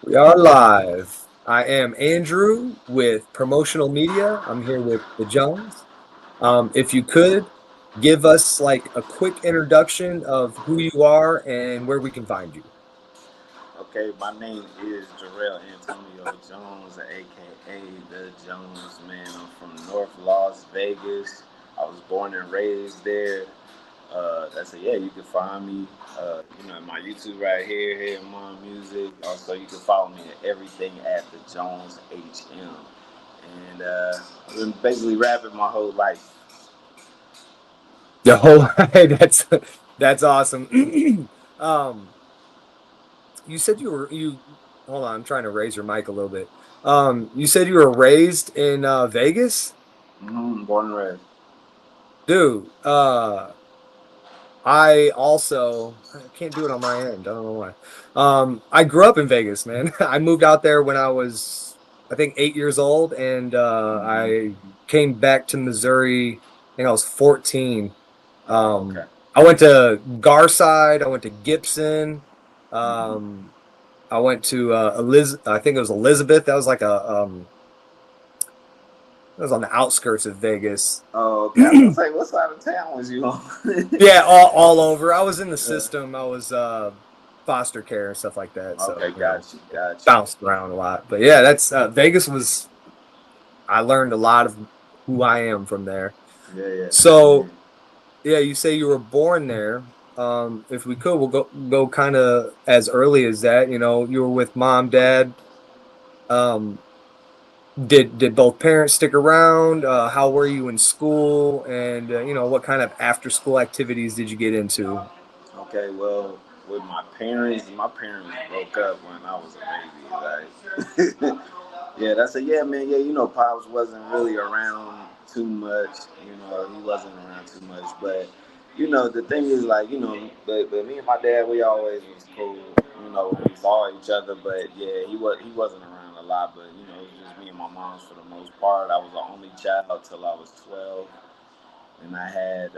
We are live. I am Andrew with Promotional Media. I'm here with the Jones. If you could give us like a quick introduction of who you are and where we can find you. Okay, my name is Jarrell Antonio Jones, aka the Jones Man. I'm from North Las Vegas. I was born and raised there. That's yeah. You can find me, in my YouTube right here, here in my music. Also, you can follow me at everything at the Jones HM. And I've been basically rapping my whole life. The whole that's awesome. um, you said you hold on. I'm trying to raise your mic a little bit. You said you were raised in Vegas, Born and raised. dude. I can't do it on my end. I don't know why. I grew up in Vegas, man. I moved out there when I was, I think, 8 years old, and Mm-hmm. I came back to Missouri. I think I was 14. Oh, okay. I went to Garside. I went to Gibson. Mm-hmm. Um, I went to I think it was Elizabeth. That was like that was on the outskirts of Vegas. Oh, okay. I was gonna say, what side of town was you on? Yeah, all over. I was in the system. I was foster care and stuff like that. So, Okay, got you, got you. bounced around a lot. But yeah, that's Vegas was I learned a lot of who I am from there. Yeah, yeah, same here. So, yeah, you say you were born there. If we could, we'll go kind of as early as that. You were with mom, dad. Um, did both parents stick around? How were you in school? And what kind of after school activities did you get into? Okay, well, with my parents broke up when I was a baby. Like, yeah, that's a yeah, man. Yeah, Pops wasn't really around too much. He wasn't around too much. But the thing is, like, but me and my dad, we always was cool. When we saw each other. But yeah, he wasn't around a lot. But it was just me and my mom's for the most part. I was the only child till I was 12, and I had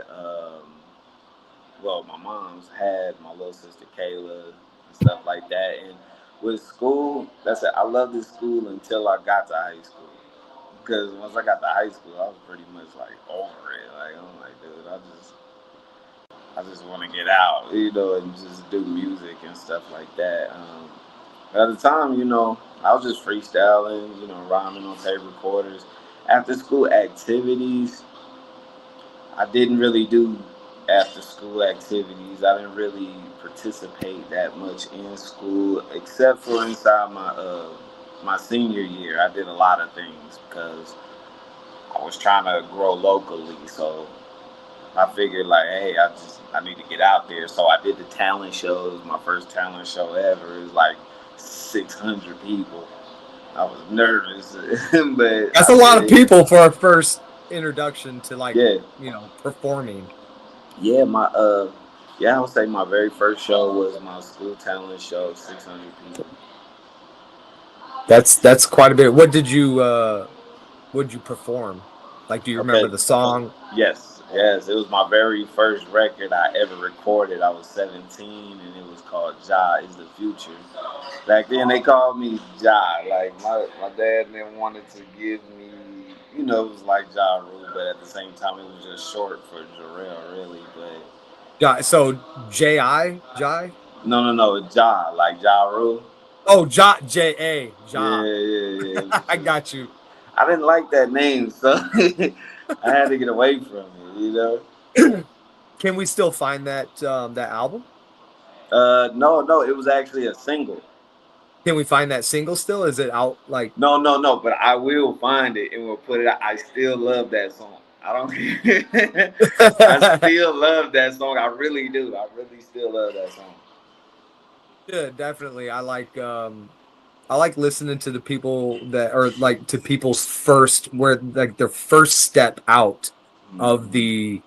my mom's had my little sister Kayla and stuff like that. And with school, that's it. I loved this school until I got to high school. Because once I got to high school, I was pretty much like over it. Like I'm like, dude, I just want to get out, and just do music and stuff like that. But at the time, I was just freestyling, rhyming on tape recorders. After school activities, I didn't really do after school activities. I didn't really participate that much in school, except for inside my senior year. I did a lot of things because I was trying to grow locally. So I figured like, hey, I need to get out there. So I did the talent shows. My first talent show ever. It was like 600 people. I was nervous, but That's I a lot did of it. people for our first introduction to like, Yeah, performing. yeah, I would say my very first show was my school talent show, 600 people. That's quite a bit. What did you perform? Like, do you remember Okay, the song? yes, yes, it was my very first record I ever recorded. I was 17, and it was called "Ja Is the Future." Back then, they called me Ja. Like my dad didn't wanted to give me, it was like Ja Rule, but at the same time, it was just short for Jarrell, really. But So Jai? no, no, no, Ja, like Ja Rule. Oh, J-A, Yeah, Ja. yeah, yeah. I got you. I didn't like that name, so I had to get away from it. Can we still find that album? No, no, it was actually a single. Can we find that single still? Is it out like No, no, no, but I will find it and we'll put it out. I still love that song. I don't care. I still love that song. I really do. I really still love that song. Yeah, definitely. I like listening to the people that are like to people's first where like their first step out of Mm-hmm. the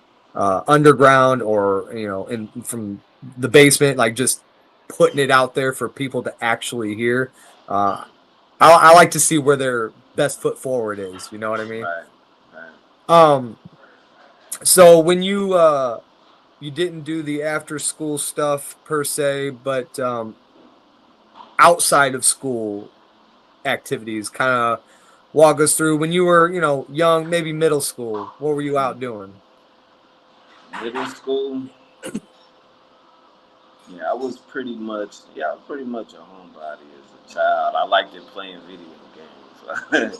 underground or in from the basement, like just putting it out there for people to actually hear. Uh, I like to see where their best foot forward is. You know what I mean? Right, right. Um, so when you didn't do the after school stuff per se, but outside of school activities? Kind of walk us through when you were, young, maybe middle school. What were you out doing? Middle school, yeah, I was pretty much a homebody as a child. I liked it playing video games.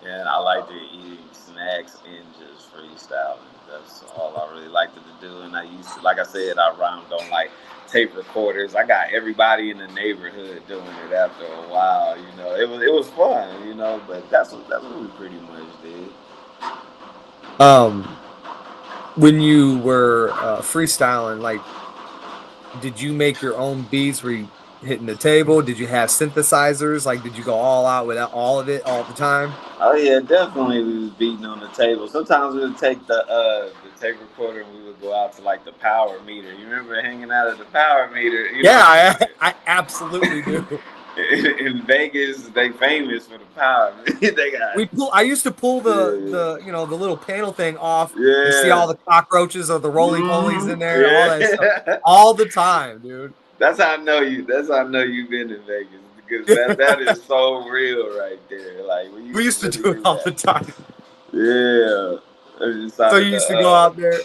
And I liked it eating snacks and just freestyling. That's all I really liked to do. And I used to, like I said, I rhymed on like tape recorders. I got everybody in the neighborhood doing it after a while. It was fun. But that's what we pretty much did. Um, when you were freestyling, like, did you make your own beats? Were you hitting the table? Did you have synthesizers? Like, did you go all out with all of it all the time? Oh yeah, definitely. We was beating on the table. Sometimes we would take the tape recorder and we would go out to like the power meter. You remember hanging out at the power meter? Yeah, I absolutely do. In Vegas, they famous for the power. They got I used to pull the yeah, the little panel thing off. You see yeah, all the cockroaches or the roly polies in there, all that stuff, yeah. all the time, dude. That's how I know you. That's how I know you've been in Vegas because that is so real right there. Like we We used used to to really do it do all the that. time. Yeah. So Inside you of used to go out there.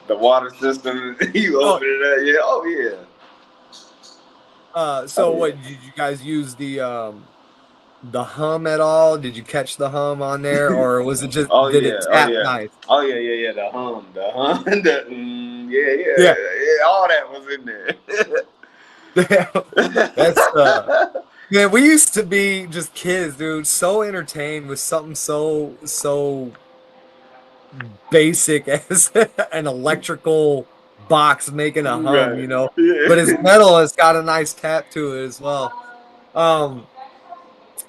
the water system, you Oh, open it up. Yeah. Oh yeah. Oh so yeah. what did you guys use the hum at all? Did you catch the hum on there, or was it just Oh did it yeah. Oh tap yeah. nice? Oh yeah. Yeah. Yeah. The hum, yeah, Yeah, yeah, yeah. All that was in that's there. man. We used to be just kids, dude. So entertained with something so basic as an electrical box making a hum, Right. but it's Yeah. metal. It's got a nice tap to it as well. Um,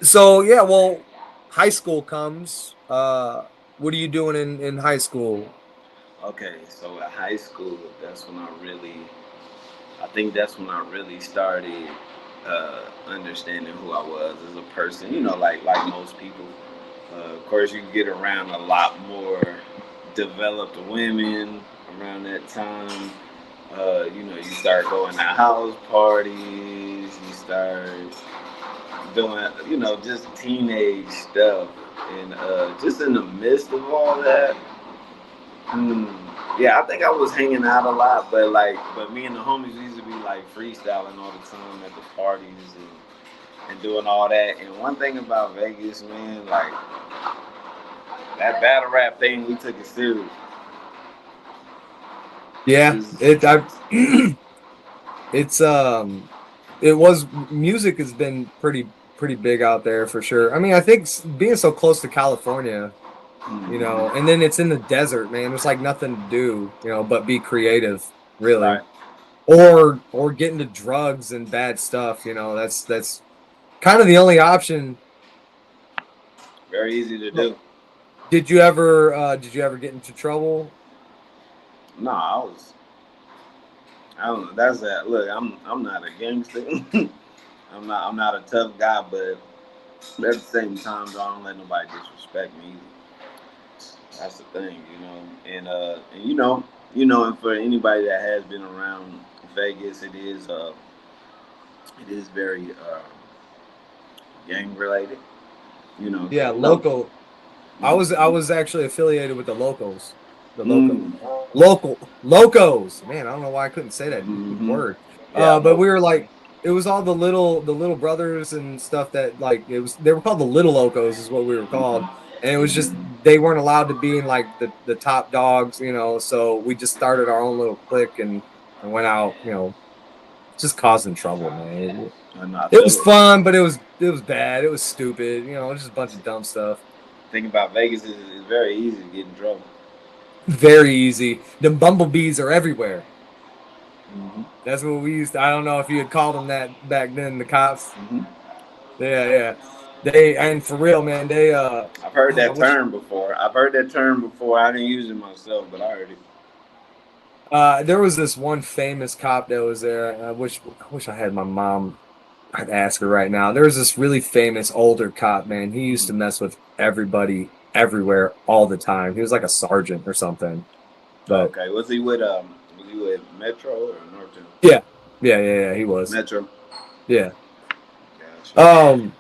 so yeah, well, high school comes. What are you doing in high school? Okay, so at high school, I think that's when I really started understanding who I was as a person. Like most people. Of course, you get around a lot more developed women around that time. You start going to house parties. You start doing, just teenage stuff, and just in the midst of all that. Hmm. Yeah, I think I was hanging out a lot, but me and the homies used to be like freestyling all the time at the parties and doing all that. And one thing about Vegas, man, like that battle rap thing, we took it serious. Yeah, It's, it's it was music has been pretty big out there for sure. I mean, I think being so close to California, mhm. and then it's in the desert, man. There's like nothing to do, but be creative, really, Right, or get into drugs and bad stuff. That's kind of the only option. very easy to Well, do. did you ever get into trouble? No, I don't know. That's that. Look, I'm not a gangster. I'm not a tough guy, but at the same time, though, I don't let nobody disrespect me either. That's the thing. And for anybody that has been around Vegas, it is very gang related. Yeah, So, local. I was I mm-hmm. was actually affiliated with the locals. The Mm, local locos. Man, I don't know why I couldn't say that mm-hmm. word. Yeah, But we local. were like, it was all the little brothers and stuff that like they were called the little locos is what we were called. And it was just they weren't allowed to be in like the top dogs, so we just started our own little clique and went out, just causing trouble, man. And I It feel was it. fun, but it was bad. It was stupid, just a bunch of dumb stuff. Thing about Vegas is it's very easy to get in trouble. Very easy. The bumblebees are everywhere. Mm-hmm. That's what we used to. I don't know if you had called them that back then, the cops. Mm-hmm. Yeah, yeah. And for real, man, I've heard I that wish term before. I didn't use it myself, but I heard it. there was this one famous cop that was there. I wish I had my mom. I'd ask her right now. There was this really famous older cop, man. He used to Mm. mess with everybody everywhere all the time. He was like a sergeant or something. But Okay, Was he with Metro or Norton? yeah, yeah, yeah, yeah, he was. Metro. Yeah. Um,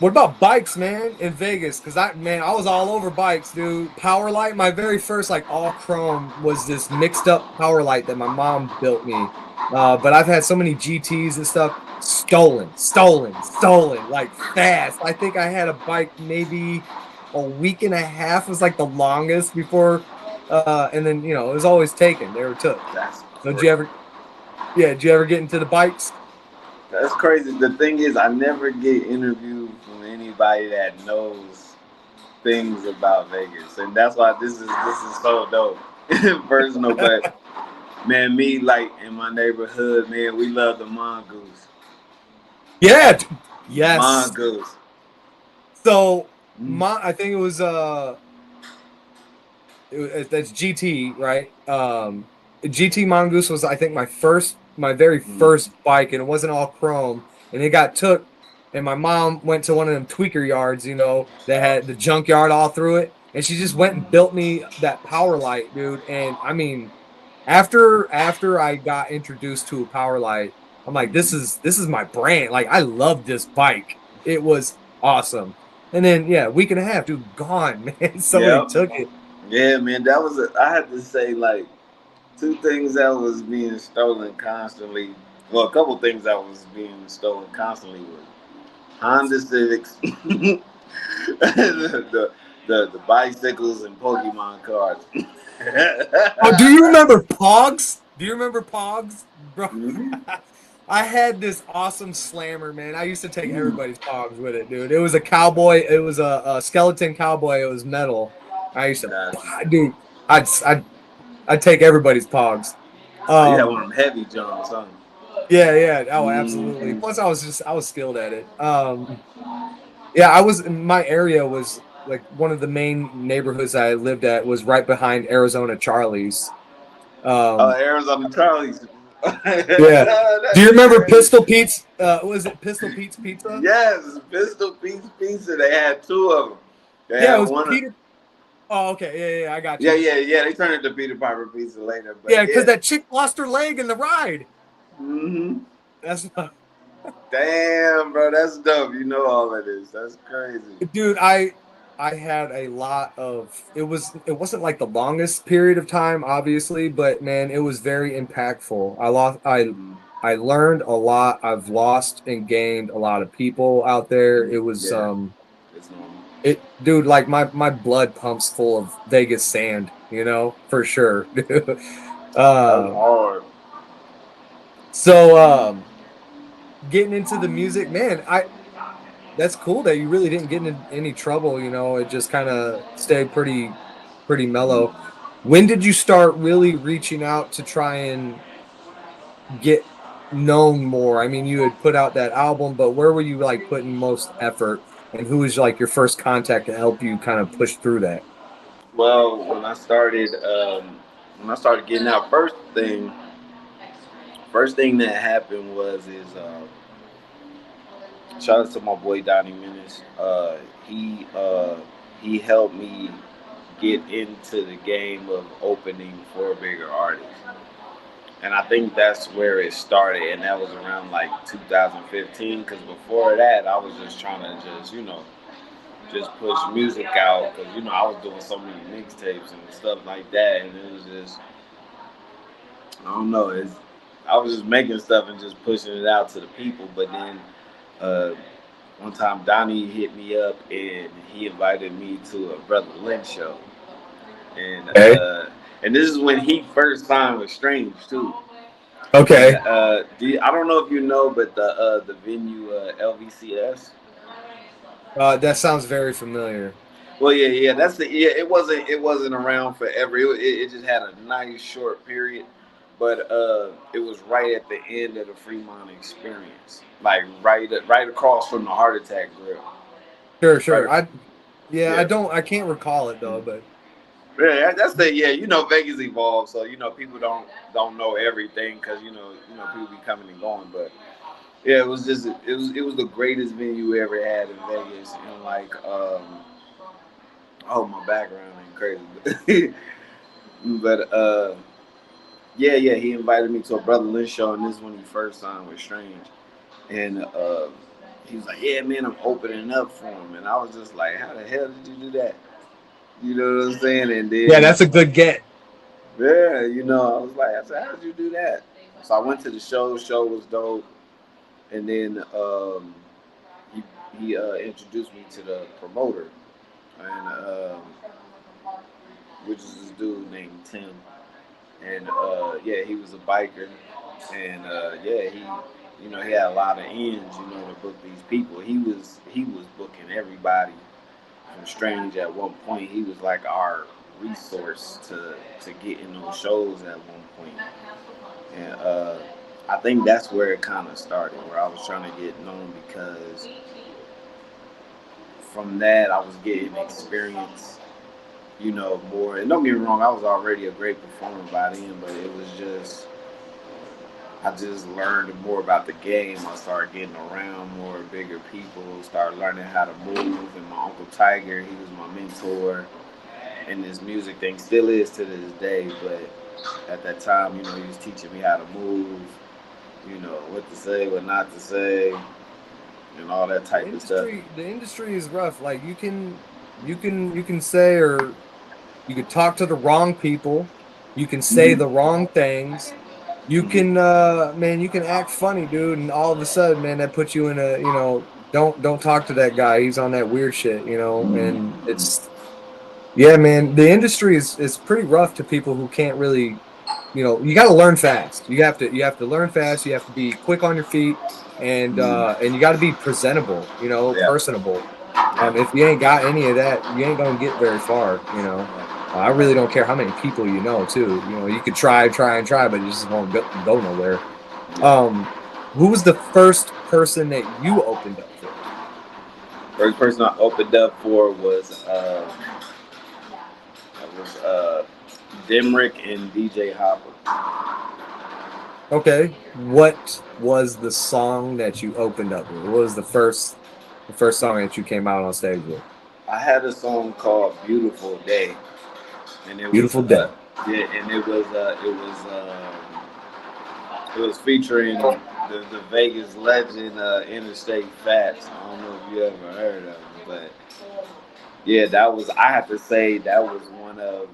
what about bikes, man, in Vegas? Because I was all over bikes, dude. Power Light, my very first like all chrome was this mixed up Power Light that my mom built me. But I've had so many GTs and stuff stolen, like fast. I think I had a bike maybe a week and a half was like the longest before, and then it was always taken. They were took. That's So crazy. did you ever get into the bikes? That's crazy. The thing is, I never get interviewed from anybody that knows things about Vegas, and that's why this is so dope, personal. But man, me like in my neighborhood, man, we love the mongoose. Yeah, yes. Mongoose. So Mm. I think that's GT, right? GT Mongoose was I think my very first bike, and it wasn't all chrome, and it got took. And my mom went to one of them tweaker yards, that had the junkyard all through it, and she just went and built me that Power Light, dude. And I mean, after I got introduced to a Power Light, I'm like, this is my brand. Like, I love this bike. It was awesome. And then yeah, week and a half, dude, gone, man. Somebody Yep. took it. Yeah, man. That was I had to say like two things that was being stolen constantly. Well, a couple things that was being stolen constantly was Honda Civics, the bicycles and Pokemon cards. Oh, do you remember Pogs? Do you remember Pogs, bro? Mhm. I had this awesome slammer, man. I used to take everybody's Pogs with it, dude. It was a cowboy. It was a skeleton cowboy. It was metal. I used to, Gotcha. dude. I'd take everybody's Pogs. Oh, you had one Um, of them heavy Johns, huh? yeah, yeah. Oh, absolutely. Mm-hmm. Plus, I was skilled at it. Yeah, I was. My area was like one of the main neighborhoods I lived at was right behind Arizona Charlie's. Oh, Um, Arizona Charlie's. Yeah. Do you That's remember crazy. Pistol Pete's? Was it Pistol Pete's Pizza? Yes, Pistol Pete's Pizza. They had two of them. They Yeah, it had was one. Peter. Oh, okay. Yeah, I got Yeah, you. yeah, yeah. They turned it to Peter Piper Pizza later, but Yeah, because yeah. that chick lost her leg in the ride. Hmm. That's not, Damn, bro, that's dope. You know all of this. That's crazy. dude. I had a lot of. It wasn't like the longest period of time, obviously, but man, it was very impactful. Mm, I learned a lot. I've lost and gained a lot of people out there. It was yeah, it's normal. it dude, like my blood pumps full of Vegas sand, for sure. That's uh hard. so getting into the music, man, I that's cool that you really didn't get into any trouble, it just kind of stayed pretty mellow. When did you start really reaching out to try and get known more? I mean, you had put out that album, but where were you like putting most effort, and who was like your first contact to help you kind of push through that? Well, when I started getting out, first thing that happened was is shout out to my boy Donnie Menace. He helped me get into the game of opening for bigger artists. And I think that's where it started, and that was around like 2015. Because before that, I was just trying to just push music out. Because I was doing so many mixtapes and stuff like that, and it was just I don't know. I was just making stuff and just pushing it out to the people. But then uh, one time Donnie hit me up and he invited me to a Brother Lynch show, and Okay. and this is when he first signed with Strange too. And Okay. I don't know if you know, but the venue LVCS. That sounds very familiar. Well, yeah, yeah, that's the yeah. It wasn't around forever. It just had a nice short period, but it was right at the end of the Fremont Experience, like right across from the Heart Attack Grill. Sure, Right. sure. Yeah, Yeah. I can't recall it though, but Yeah, that's the yeah. Vegas evolved, so people don't know everything because people be coming and going, but yeah, it was the greatest venue we ever had in Vegas, and like oh, my background ain't crazy, but yeah, yeah, he invited me to a Brother Lynch show, and this is when he first signed with Strange, and he was like, yeah, man, I'm opening up for him. And I was just like, how the hell did you do that? You know what I'm saying? And Yeah, then, that's a good get. yeah, you know, I was like, I said, how did you do that? So I went to the show. Show was dope. And then he, he introduced me to the promoter. And which is this dude named Tim. And yeah, he was a biker. And yeah, he had a lot of ends, to book these people. He was booking everybody from Strange at one point. He was like our resource to get in those shows at one point. And I think that's where it kind of started, where I was trying to get known because from that I was getting experience, more. And don't get me wrong, I was already a great performer by then, but it was just I just learned more about the game. I started getting around more bigger people, started learning how to move. And my Uncle Tiger, he was my mentor in this music thing, still is to this day. But at that time, he was teaching me how to move, what to say, what not to say, and all that type of stuff. The industry is rough. Like you can say, or you could talk to the wrong people, you can say Mm-hmm. the wrong things, you can man, you can act funny, dude, and all of a sudden, man, that puts you in a, don't talk to that guy, he's on that weird shit, and it's, yeah, man, the industry is pretty rough to people who can't really, you got to learn fast. You have to learn fast. You have to be quick on your feet, and you got to be presentable, Yeah. personable. If you ain't got any of that, you ain't gonna get very far. I really don't care how many people too. You could try, and try, but it just won't go nowhere. Yeah. Who was the first person that you opened up for? First person I opened up for was Dimrick and DJ Hopper. Okay, what was the song that you opened up with? What was the first song that you came out on stage with? I had a song called "Beautiful Day," and it was Beautiful Day. yeah, and it was featuring the Vegas legend Interstate Fats. I don't know if you ever heard of him, but yeah, I have to say that was one of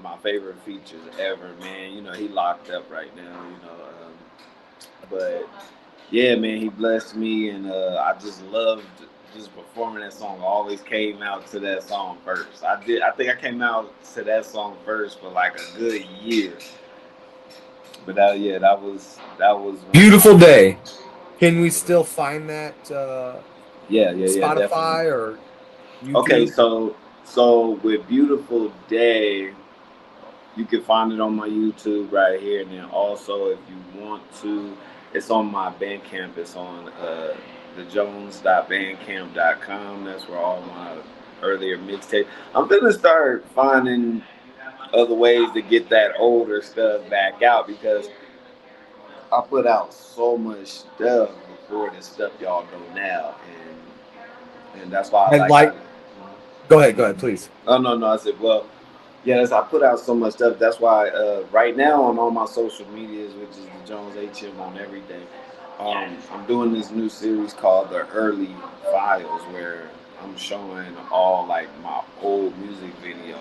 my favorite features ever, man. He locked up right now, but yeah, man, he blessed me, and I just loved just performing that song. I always came out to that song first. I think I came out to that song first for like a good year. But that was one of Beautiful my, Day. Can we still find that yeah, definitely. Spotify or Okay, YouTube? so with Beautiful Day, you can find it on my YouTube right here, and then also if you want to, it's on my Bandcamp. It's on thejones.bandcamp.com. That's where all my earlier mixtape. I'm gonna start finding other ways to get that older stuff back out because I put out so much stuff before the stuff y'all know now, and that's why I And like like, I. go ahead, please. Oh no, I said, well, yes, I put out so much stuff. That's why right now on all my social medias, which is the Jones HM on everything, I'm doing this new series called the Early Files, where I'm showing all like my old music videos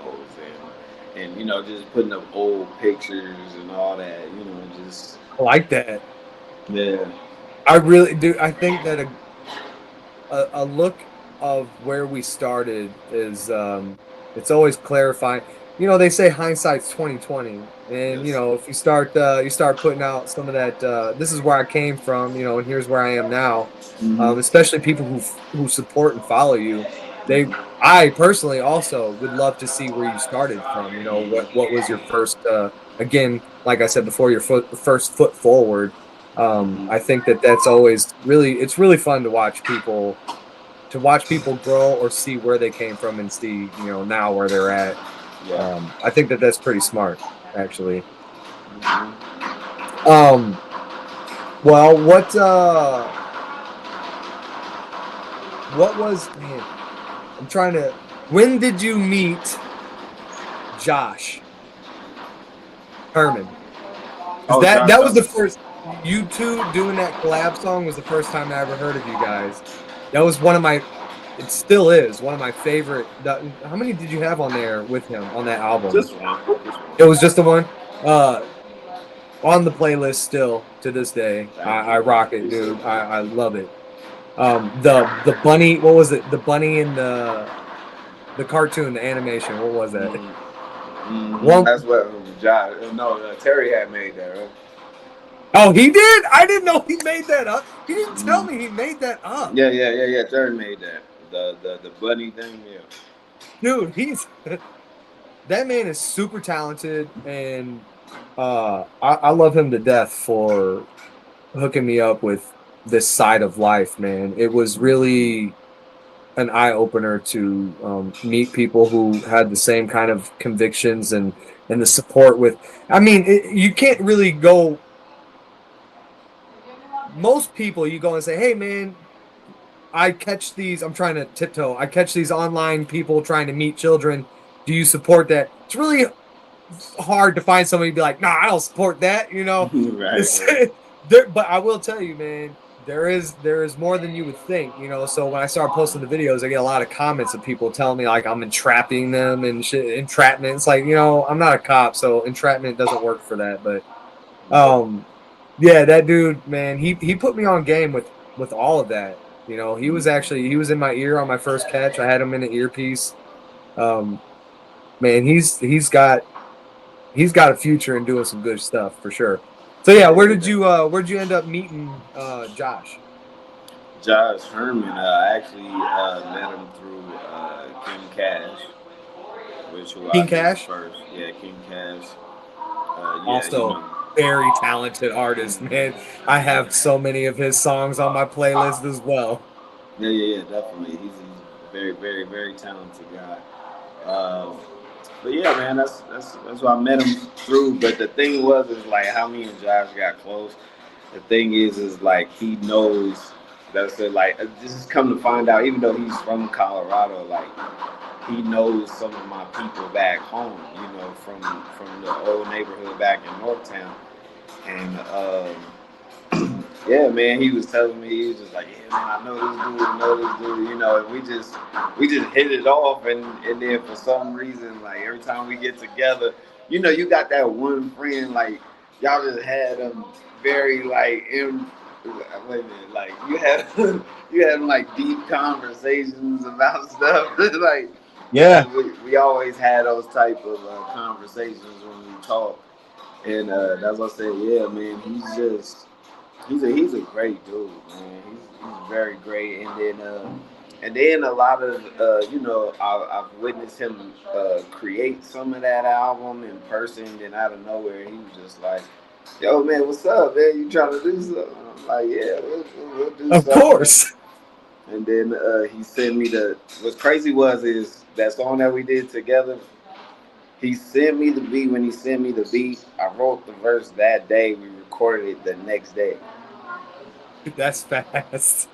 and just putting up old pictures and all that. Just I like that. yeah, I really do. I think that a look of where we started is it's always clarifying. They say hindsight's 2020, and yes, if you start putting out some of that, this is where I came from, and here's where I am now. mm-hmm. Especially people who support and follow you. I personally also would love to see where you started from. What was your first, again, like I said before, your first foot forward. I think that that's always it's really fun to watch people grow or see where they came from and see, now where they're at. Yeah. I think that that's pretty smart, actually. Mm-hmm. Um, well, what was, man, when did you meet Josh Herman? Because Oh, that Josh that was the Hutcherson. first, you two doing that collab song was the first time I ever heard of you guys. That was one of my, it still is one of my favorite. How many did you have on there with him on that album? Just one. Just It one. was just the one. On the playlist still to this day. I rock it, dude. I love it. The bunny, what was it? The bunny in the cartoon, the animation. What was that? Mm-hmm. That's what John. No, Terry had made that, right? Oh, he did? I didn't know he made that up. He didn't tell me he made that up. Yeah. Terry made that. The bunny thing, yeah. Dude, that man is super talented, and I love him to death for hooking me up with this side of life, man. It was really an eye opener to meet people who had the same kind of convictions and the support with. I mean, you can't really go. Most people, you go and say, "Hey, man, I catch these. I'm trying to tiptoe. I catch these online people trying to meet children. Do you support that?" It's really hard to find somebody to be like, "Nah, I don't support that." You know, right. But I will tell you, man, there is more than you would think. You know, so when I start posting the videos, I get a lot of comments of people telling me like I'm entrapping them and shit. Entrapment. It's like, you know, I'm not a cop, so entrapment doesn't work for that. But yeah, that dude, man, he put me on game with all of that. You know, he was in my ear on my first catch. I had him in an earpiece. Man, he's got a future in doing some good stuff for sure. So yeah, where'd you end up meeting Josh? Josh Herman. I actually met him through King Cash, which King Cash first. Yeah, King Cash. Also very talented artist, man. I have so many of his songs on my playlist as well. Yeah, definitely. He's a very, very, very talented guy. But yeah, man, that's what I met him through. But the thing is like how me and Josh got close. The thing is like he knows. That's it. Like just come to find out, even though he's from Colorado, like he knows some of my people back home. You know, from the old neighborhood back in Northtown, and yeah, man, he was telling me, he was just like, yeah, man, I know this dude, you know, and we just hit it off, and then for some reason, like every time we get together, you know, you got that one friend, like y'all just had them very like wait a minute, like you had like deep conversations about stuff, like yeah, we always had those type of conversations when we talk, and that's what I said, yeah, man, he's a great dude, man. He's very great, and then a lot of you know I've witnessed him create some of that album in person. Then out of nowhere, he was just like, "Yo, man, what's up, man? You trying to do something?" I'm like, "Yeah, we'll do of something." Of course. And then he sent me what's crazy is that song that we did together. He sent me the beat. When he sent me the beat, I wrote the verse that day. We recorded it the next day. That's fast,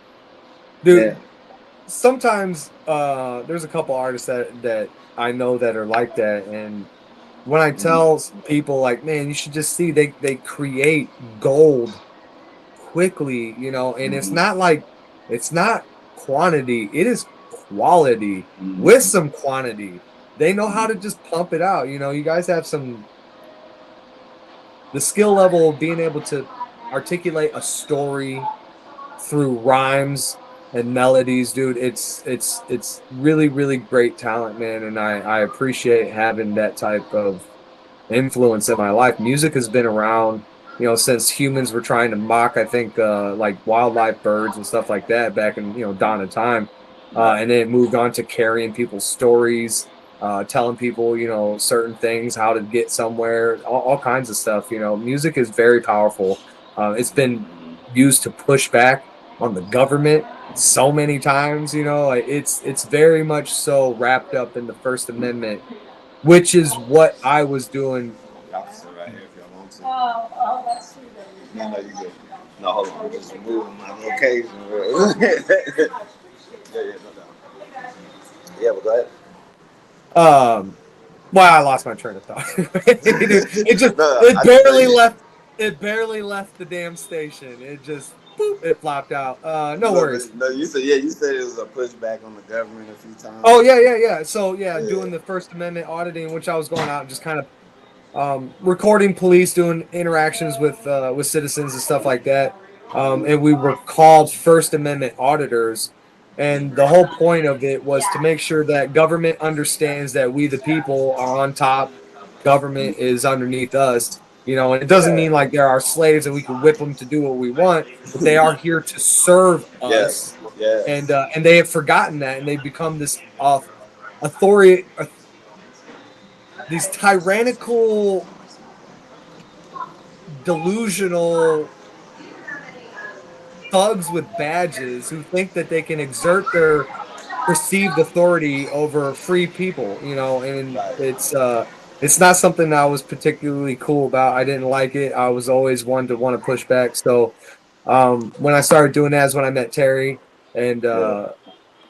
dude. Yeah. Sometimes there's a couple artists that I know that are like that, and when I tell people like, man, you should just see they create gold quickly, you know, and it's not quantity, it is quality with some quantity. They know how to just pump it out, you know. You guys have the skill level of being able to articulate a story through rhymes and melodies, dude. It's really, really great talent, man, and I appreciate having that type of influence in my life. Music has been around, you know, since humans were trying to mock, I think, like wildlife birds and stuff like that back in, you know, dawn of time, and then it moved on to carrying people's stories, telling people, you know, certain things, how to get somewhere, all kinds of stuff. You know, music is very powerful. It's been used to push back on the government so many times. You know, like it's very much so wrapped up in the First Amendment, which is what I was doing. Y'all can sit right here if y'all want to. Oh, that's true. No, you good. No, hold on. I'm just moving my location. Yeah, but go ahead. Well, I lost my train of thought. It barely left. It barely left the damn station. It just boop, it flopped out. No No, worries. but no, you said yeah, you said it was a pushback on the government a few Oh times. yeah, yeah, yeah. So yeah, Yeah, doing the First Amendment auditing, which I was going out and just kind of recording police doing interactions with citizens and stuff like that. And we were called First Amendment auditors. And the whole point of it was to make sure that government understands that we, the people, are on top. Government is underneath us. You know, and it doesn't mean yeah, like they're our slaves and we can whip them to do what we want, but they are here to serve us. yes, yes, And they have forgotten that, and they've become this authority, these tyrannical, delusional thugs with badges who think that they can exert their perceived authority over free people, you know, and right, it's not something that I was particularly cool about. I didn't like it. I was always one to want to push back. So when I started doing that is when I met Terry, and yeah,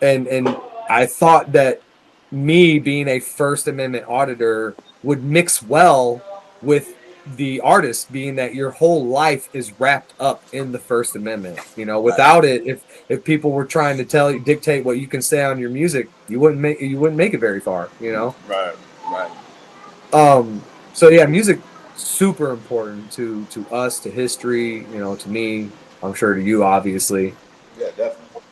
and I thought that me being a First Amendment auditor would mix well with the artist, being that your whole life is wrapped up in the First Amendment. You know, right, without it, if people were trying to tell you, dictate what you can say on your music, you wouldn't make it very far. You know. right, right. So yeah, music super important to us, to history. You know, to me, I'm sure to you, obviously. Yeah, definitely.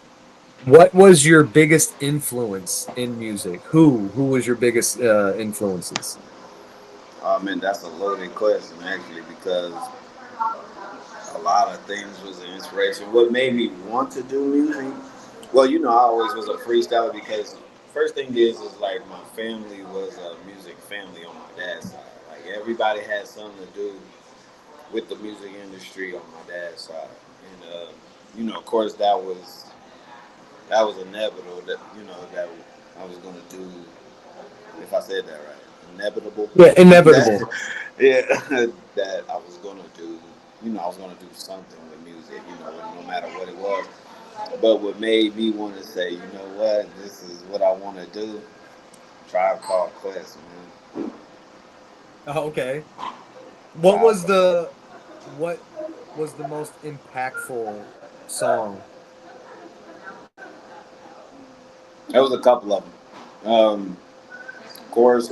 What was your biggest influence in music? Who was your biggest influences? Man, that's a loaded question actually because a lot of things was an inspiration. What made me want to do music? Well, you know, I always was a freestyler because first thing is like my family was a music family on my dad's side. Like everybody had something to do with the music industry on my dad's side, and you know, of course, that was inevitable. That you know that I was gonna do if I said that right. Inevitable. Yeah, inevitable. that yeah, that I was gonna do. You know, I was gonna do something with music. You know, no matter what it was. But what made me want to say, you know what, this is what I want to do. Tribe Called Quest, man. Oh, okay. What Tribe was Called. what was the most impactful song? There was a couple of them. Of course,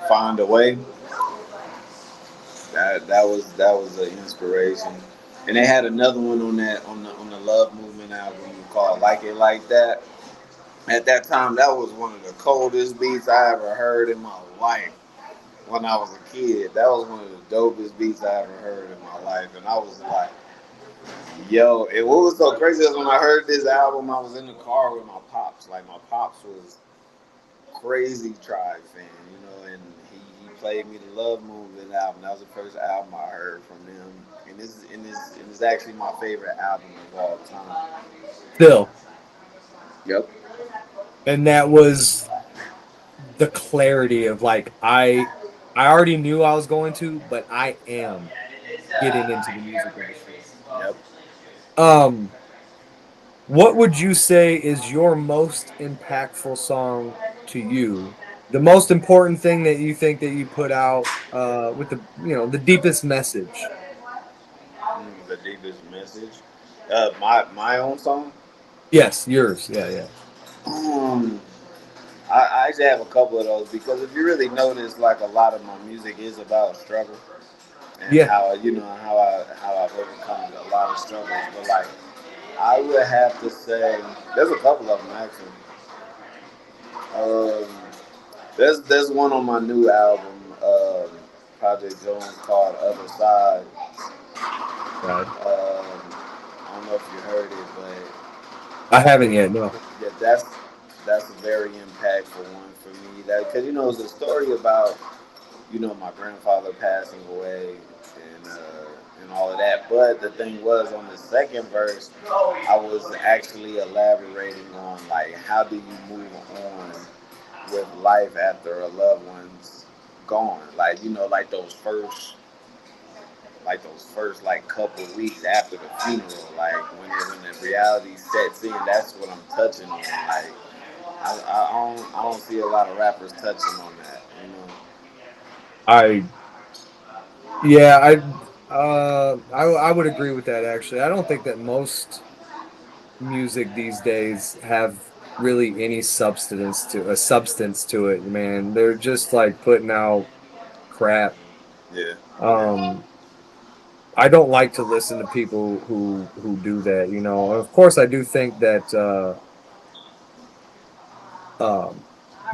Find a Way. That was an inspiration. And they had another one on that on the Love Movement album called Like It Like That. At that time, that was one of the coldest beats I ever heard in my life. When I was a kid, that was one of the dopest beats I ever heard in my life, and I was like, "Yo!" And what was so crazy is when I heard this album, I was in the car with my pops. Like my pops was crazy Tribe fan, you know, and he played me the Love Movement album. That was the first album I heard from them, and it's actually my favorite album of all time. Still, Yep. and that was the clarity of like I already knew I was going to, but I am getting into the music industry. Yep. Um, what would you say is your most impactful song to you? The most important thing that you think that you put out with the the deepest message. The deepest message. My own song. Yes, yours. Yeah, yeah. Um, I actually have a couple of those because if you really notice, like a lot of my music is about struggle and Yeah. how you know how I've overcome a lot of struggles. But like I would have to say, there's a couple of them actually. Um, there's one on my new album, Project Jones, called Other Side. Right. I don't know if you heard it, but I haven't yet, no. yeah, that's a very impactful one for me. That because you know it's a story about my grandfather passing away and all of that. But the thing was, on the second verse, I was actually elaborating on like how do you move on with life after a loved one's gone. Like like those first like couple weeks after the funeral, like when the reality sets in. That's what I'm touching on. Like I don't see a lot of rappers touching on that. I Yeah, I would agree with that actually. I don't think that most music these days have really any substance to it, man. They're just like putting out crap. Yeah, yeah. Um, I don't like to listen to people who do that, you know. Of course, I do think that um,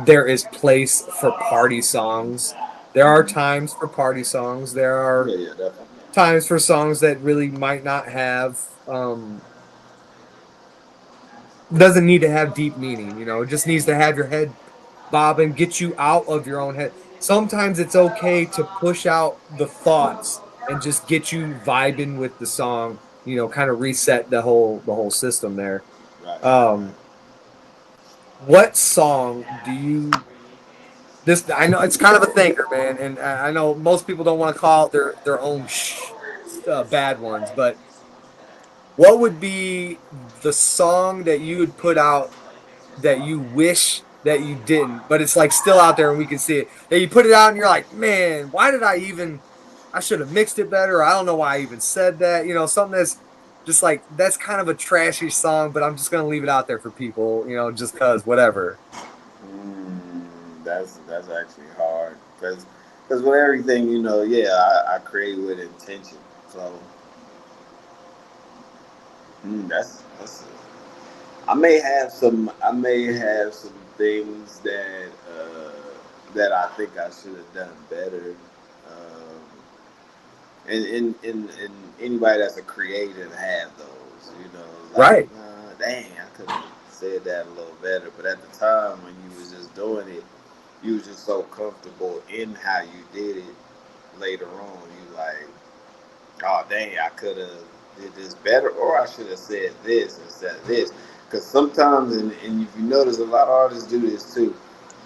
there is place for party songs. There are Hmm. times for party songs. There are Yeah, yeah, definitely. times for songs that really might not have doesn't need to have deep meaning, you know. It just needs to have your head bobbing, get you out of your own head. Sometimes it's okay to push out the thoughts and just get you vibing with the song, you know, kind of reset the whole system there. Right, Um right. what song do you this I know it's kind of a thinker, man, and I know most people don't want to call it their own bad ones, but what would be the song that you would put out that you wish that you didn't, but it's like still out there and we can see it. That you put it out and you're like, man, why did I even? I should have mixed it better. I don't know why I even said that. You know, something that's just like that's kind of a trashy song, but I'm just gonna leave it out there for people. You know, just cause whatever. That's actually hard because with everything, you know, yeah, I create with intention. So that's. I may have some things that I think I should have done better. Um, and anybody that's a creative have those, you know, like Right. dang, I could have said that a little better. But at the time when you was just doing it, you was just so comfortable in how you did it. Later on, you like, oh dang, I could have did this better, or I should have said this instead of this. Because sometimes, and if you notice, a lot of artists do this too.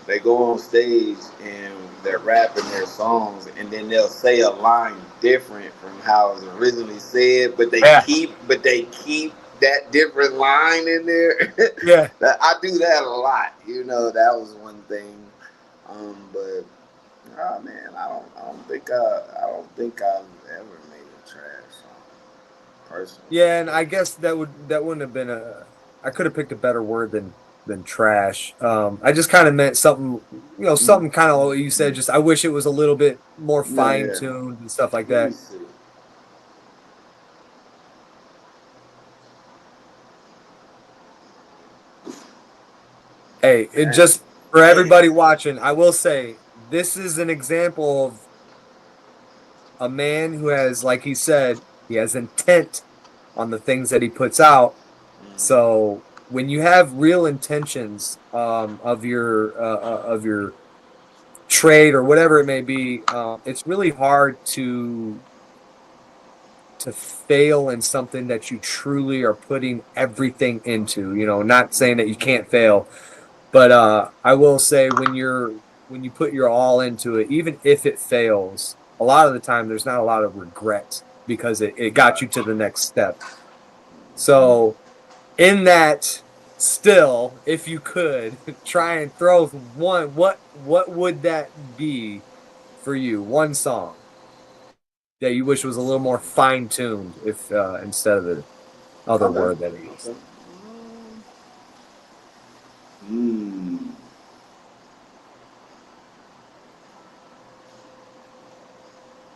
They go on stage and they're rapping their songs, and then they'll say a line different from how it was originally said, Yeah. but they keep that different line in there. Yeah. I do that a lot. You know, that was one thing. But oh man, I don't think I've ever made a trash song personally. Yeah, and I guess that wouldn't have been a. I could have picked a better word than trash. I just kind of meant something, you know, Mm, something kind of what you said. Just I wish it was a little bit more yeah, fine yeah. tuned and stuff like Let me that. see. Hey, it Dang, just for dang. everybody watching, I will say this is an example of a man who has, like he said, he has intent on the things that he puts out. Mm-hmm. So when you have real intentions of your trade or whatever it may be, it's really hard to fail in something that you truly are putting everything into. You know, not saying that you can't fail, but I will say when you put your all into it, even if it fails, a lot of the time there's not a lot of regret because it got you to the next step. So in that still, if you could try and throw one, what would that be for you? One song that you wish was a little more fine tuned if instead of the other Okay. word that he used. Okay. Hmm.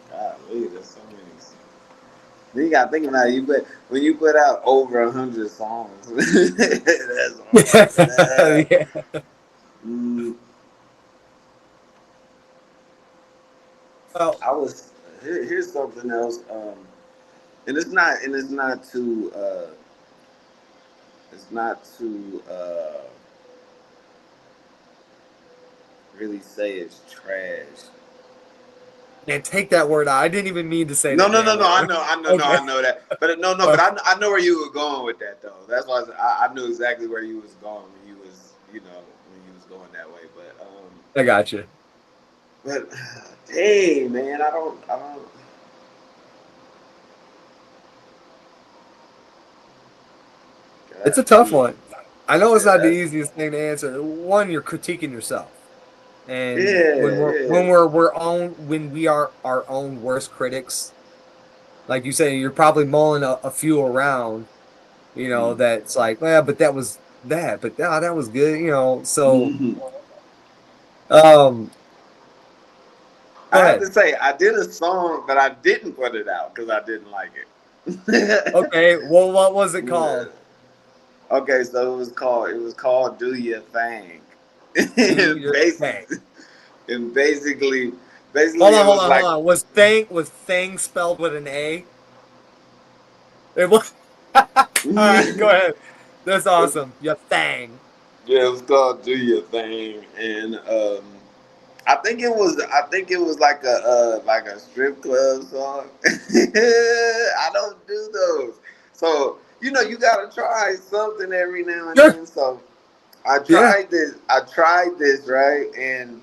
Golly, there's so many. Then you got to think about it. When you put out over 100 songs, that's hard. Yeah. Mm, Well, I was here's something else, and it's not to it's not to really say it's trash. man, take that word out. I didn't even mean to say No, that no, no, damn no. word. I Okay. know that. But no, but Well, I know where you were going with that though. That's why I knew exactly where you was going when you was, you know, when you was going that way. I got you. But, dang, man, I don't. It's God, a tough one. I know it's not the that's easiest thing to answer. One, you're critiquing yourself. And Yeah, when we are our own worst critics, like you say, you're probably mulling a few around, you know, yeah. that's like, well, but that was that, but that was good, you know. So, Mhm. um, I go have ahead. to say, I did a song, but I didn't put it out because I didn't like it. Okay, well, what was it Yeah. called? Okay, so it was called "Do Your Thing," Do and your thing. basically Hold on, it hold was on, hold like on. Was thing spelled with an A? It was. All right, go ahead. That's awesome. Your thing. yeah, it was called "Do Your Thing," and I think it was like a strip club song. I don't do those, so you gotta try something every now and Sure. then. So I Yeah. tried this. I tried this right, and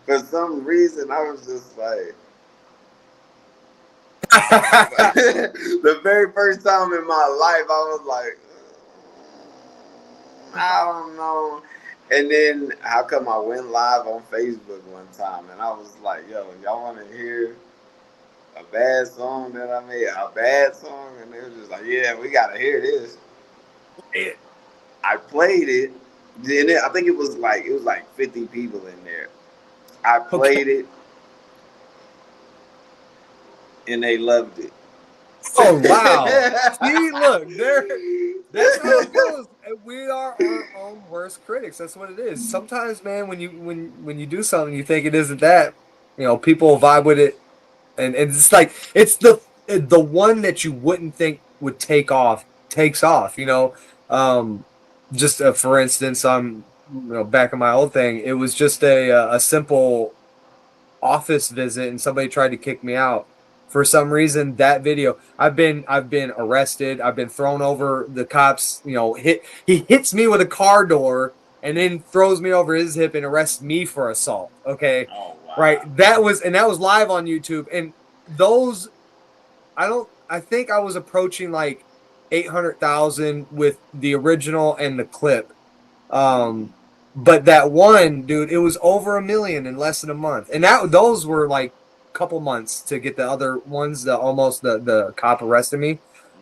for some reason I was just like, the very first time in my life I was like, I don't know. And then how come I went live on Facebook one time and I was like, yo, y'all want to hear a bad song that I made? A bad song? And they was just like, yeah, we got to hear this. I played it. I think it was like 50 people in there. I Okay. played it and they loved it. Oh wow. See, look, there that's how it goes. And we are our own worst critics. That's what it is. Sometimes, man, when you do something you think it isn't that, you know, people vibe with it and it's like it's the one that you wouldn't think would take off takes off, you know. Um just for instance, back in my old thing, it was just a simple office visit and somebody tried to kick me out for some reason. That video, I've been arrested, I've been thrown over, the cops, you know, he hits me with a car door and then throws me over his hip and arrests me for assault. Okay, Oh, right, wow. that was live on YouTube. And those, I think I was approaching like 800,000 with the original and the clip. um, but that one, dude, it was over 1 million in less than a month, and those were like a couple months to get the other ones. The cop arrested me.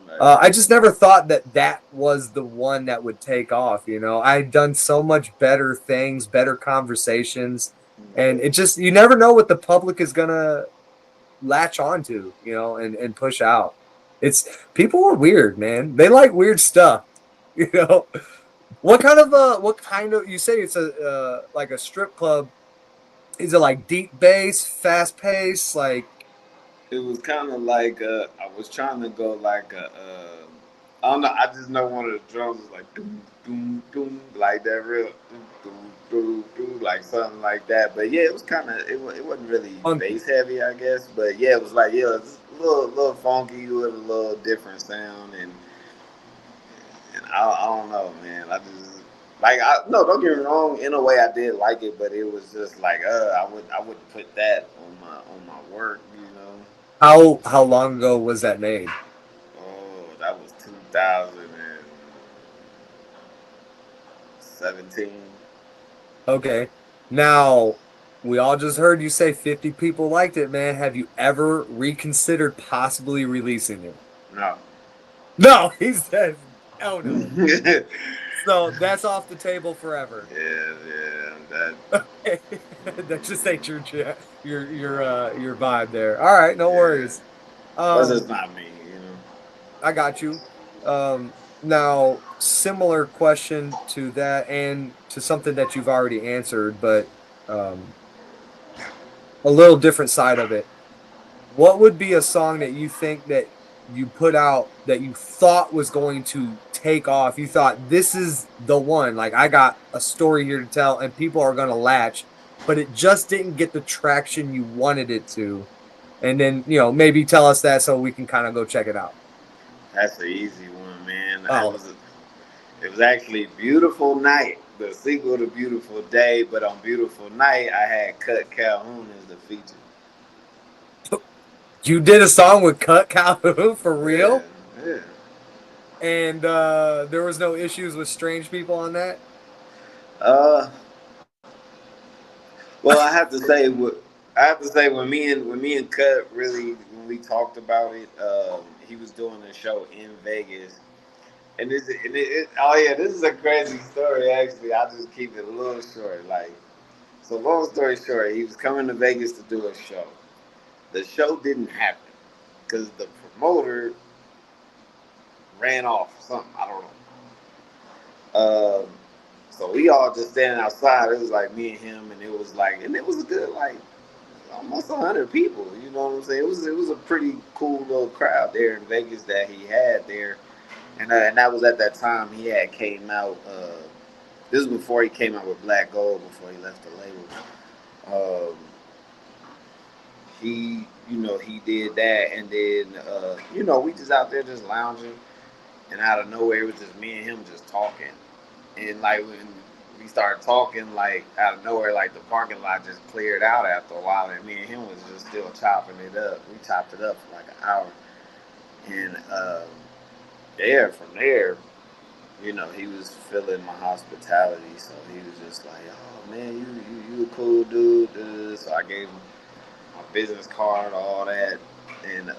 Right. I just never thought that was the one that would take off. You know, I had done so much better things, better conversations, and it just, you never know what the public is gonna latch onto, you know, and push out. It's People are weird, man. They like weird stuff, you know. What kind of you say it's a like a strip club? Is it like deep bass, fast pace, like It was kind of like I was trying to go like I don't know. I just know one of the drums was like doom doom doom like that real doom doom doom doom like something like that. But yeah, it was kind of it wasn't really funky? bass heavy, I guess. But yeah, it was like yeah, it was a little funky with a little different sound and I don't know, man. I just like I no, don't get me wrong. In a way, I did like it, but it was just like I wouldn't put that on my work, you know. How long ago was that made? Oh, that was 2017. Okay. Now, we all just heard you say 50 people liked it, man. Have you ever reconsidered possibly releasing it? No. No, he says, oh no. Yeah, So that's off the table forever. yeah. That just ain't your vibe there. All right, no Yeah. worries. That's just Um, not me, you know. I got you. Now, similar question to that and to something that you've already answered, but um, a little different side of it. What would be a song that you think that you put out that you thought was going to take off? You thought this is the one. Like, I got a story here to tell, and people are going to latch, but it just didn't get the traction you wanted it to. And then, maybe tell us that so we can kind of go check it out. That's an easy one, man. It Oh, was it was actually Beautiful Night, the sequel to Beautiful Day, but on Beautiful Night I had Cut Calhoun as the feature. you did a song with Cut Calhoun for Yeah, real? yeah. And there was no issues with strange people on that? Uh, Well, I have to say when me and Cut really when we talked about it, he was doing a show in Vegas, and oh yeah, this is a crazy story. Actually, I'll just keep it a little short. Like, so long story short, he was coming to Vegas to do a show. The show didn't happen because the promoter ran off or something. I don't know. So we all just standing outside. It was like me and him, and it was a good like almost 100 people. You know what I'm saying? It was a pretty cool little crowd there in Vegas that he had there, and that was at that time he had came out. This was before he came out with Black Gold, before he left the label. He did that, and then we just out there just lounging, and out of nowhere it was just me and him just talking, and like when we started talking, like out of nowhere, like the parking lot just cleared out after a while, and me and him was just still chopping it up. We chopped it up for like an hour, and there from there, he was feeling my hospitality, so he was just like, "Oh man, you a cool dude." So I gave him my business card, all that, and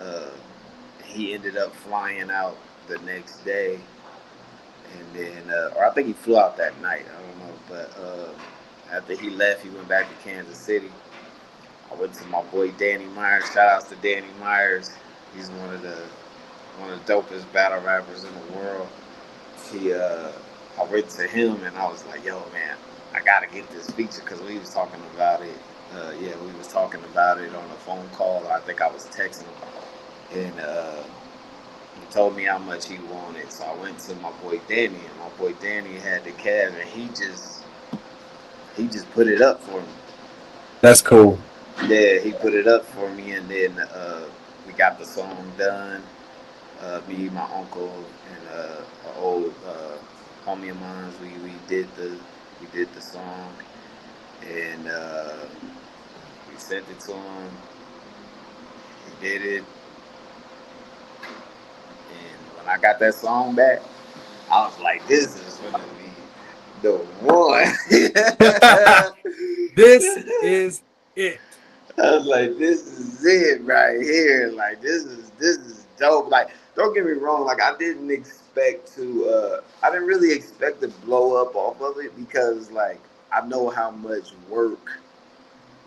he ended up flying out the next day, and then or I think he flew out that night. I don't know, but after he left, he went back to Kansas City. I went to my boy Danny Myers. Shout outs to Danny Myers. He's one of the dopest battle rappers in the world. I went to him and I was like, "Yo, man, I gotta get this feature," because we was talking about it. Yeah, we was talking about it on a phone call. I think I was texting him, and he told me how much he wanted. So I went to my boy Danny, and my boy Danny had the cash, and he just put it up for me. That's cool. Yeah, he put it up for me, and then we got the song done. Me, my uncle, and an old homie of mine, we did the song, and we sent it to him. He did it, and when I got that song back, I was like, "This is gonna be the one." This is it. I was like, "This is it right here. Like, this is dope." Like, don't get me wrong. Like, I didn't really expect to blow up off of it because, like, I know how much work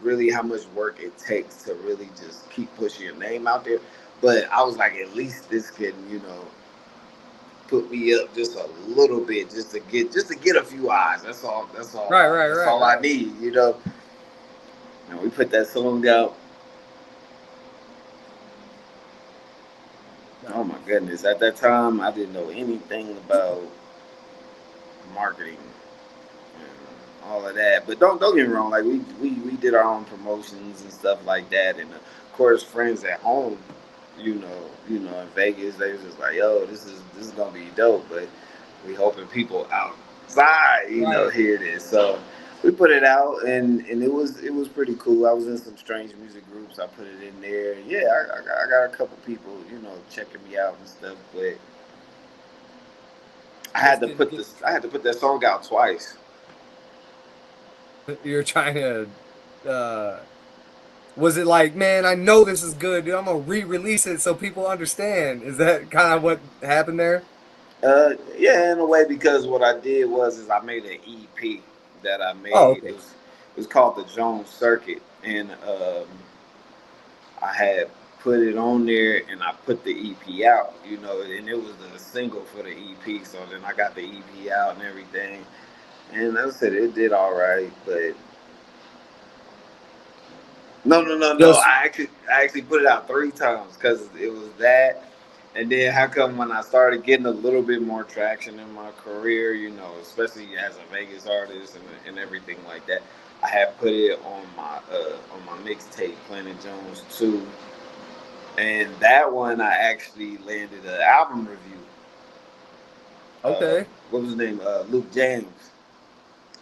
it takes to really just keep pushing your name out there. But I was like, at least this can, put me up just a little bit, just to get a few eyes. That's all. Right, right, That's right, all I right. need. And we put that song out. Oh my goodness! At that time, I didn't know anything about marketing and all of that. But don't get me wrong. Like we did our own promotions and stuff like that, and of course, friends at home, in Vegas, they was just like, "Yo, this is gonna be dope." But we hoping people outside, Right. hear this. So we put it out, and it was pretty cool. I was in some strange music groups. I put it in there. Yeah, I got a couple people, checking me out and stuff. But Just didn't get the I had track. to put that song out twice. You're trying to was it like, man, I know this is good, dude. I'm gonna re-release it so people understand. Is that kind of what happened there? Yeah, in a way, because what I did was is I made an EP that I Oh, made. okay. It was called the Jones Circuit, and I had put it on there, and I put the EP out, and it was the single for the EP. So then I got the EP out and everything, and as I said, it did all right. But no. Just I actually put it out 3 times because it was that. And then how come when I started getting a little bit more traction in my career, especially as a Vegas artist and everything like that, I had put it on my mixtape, Planet Jones 2. And that one I actually landed an album review. okay. What was his name? Luke James.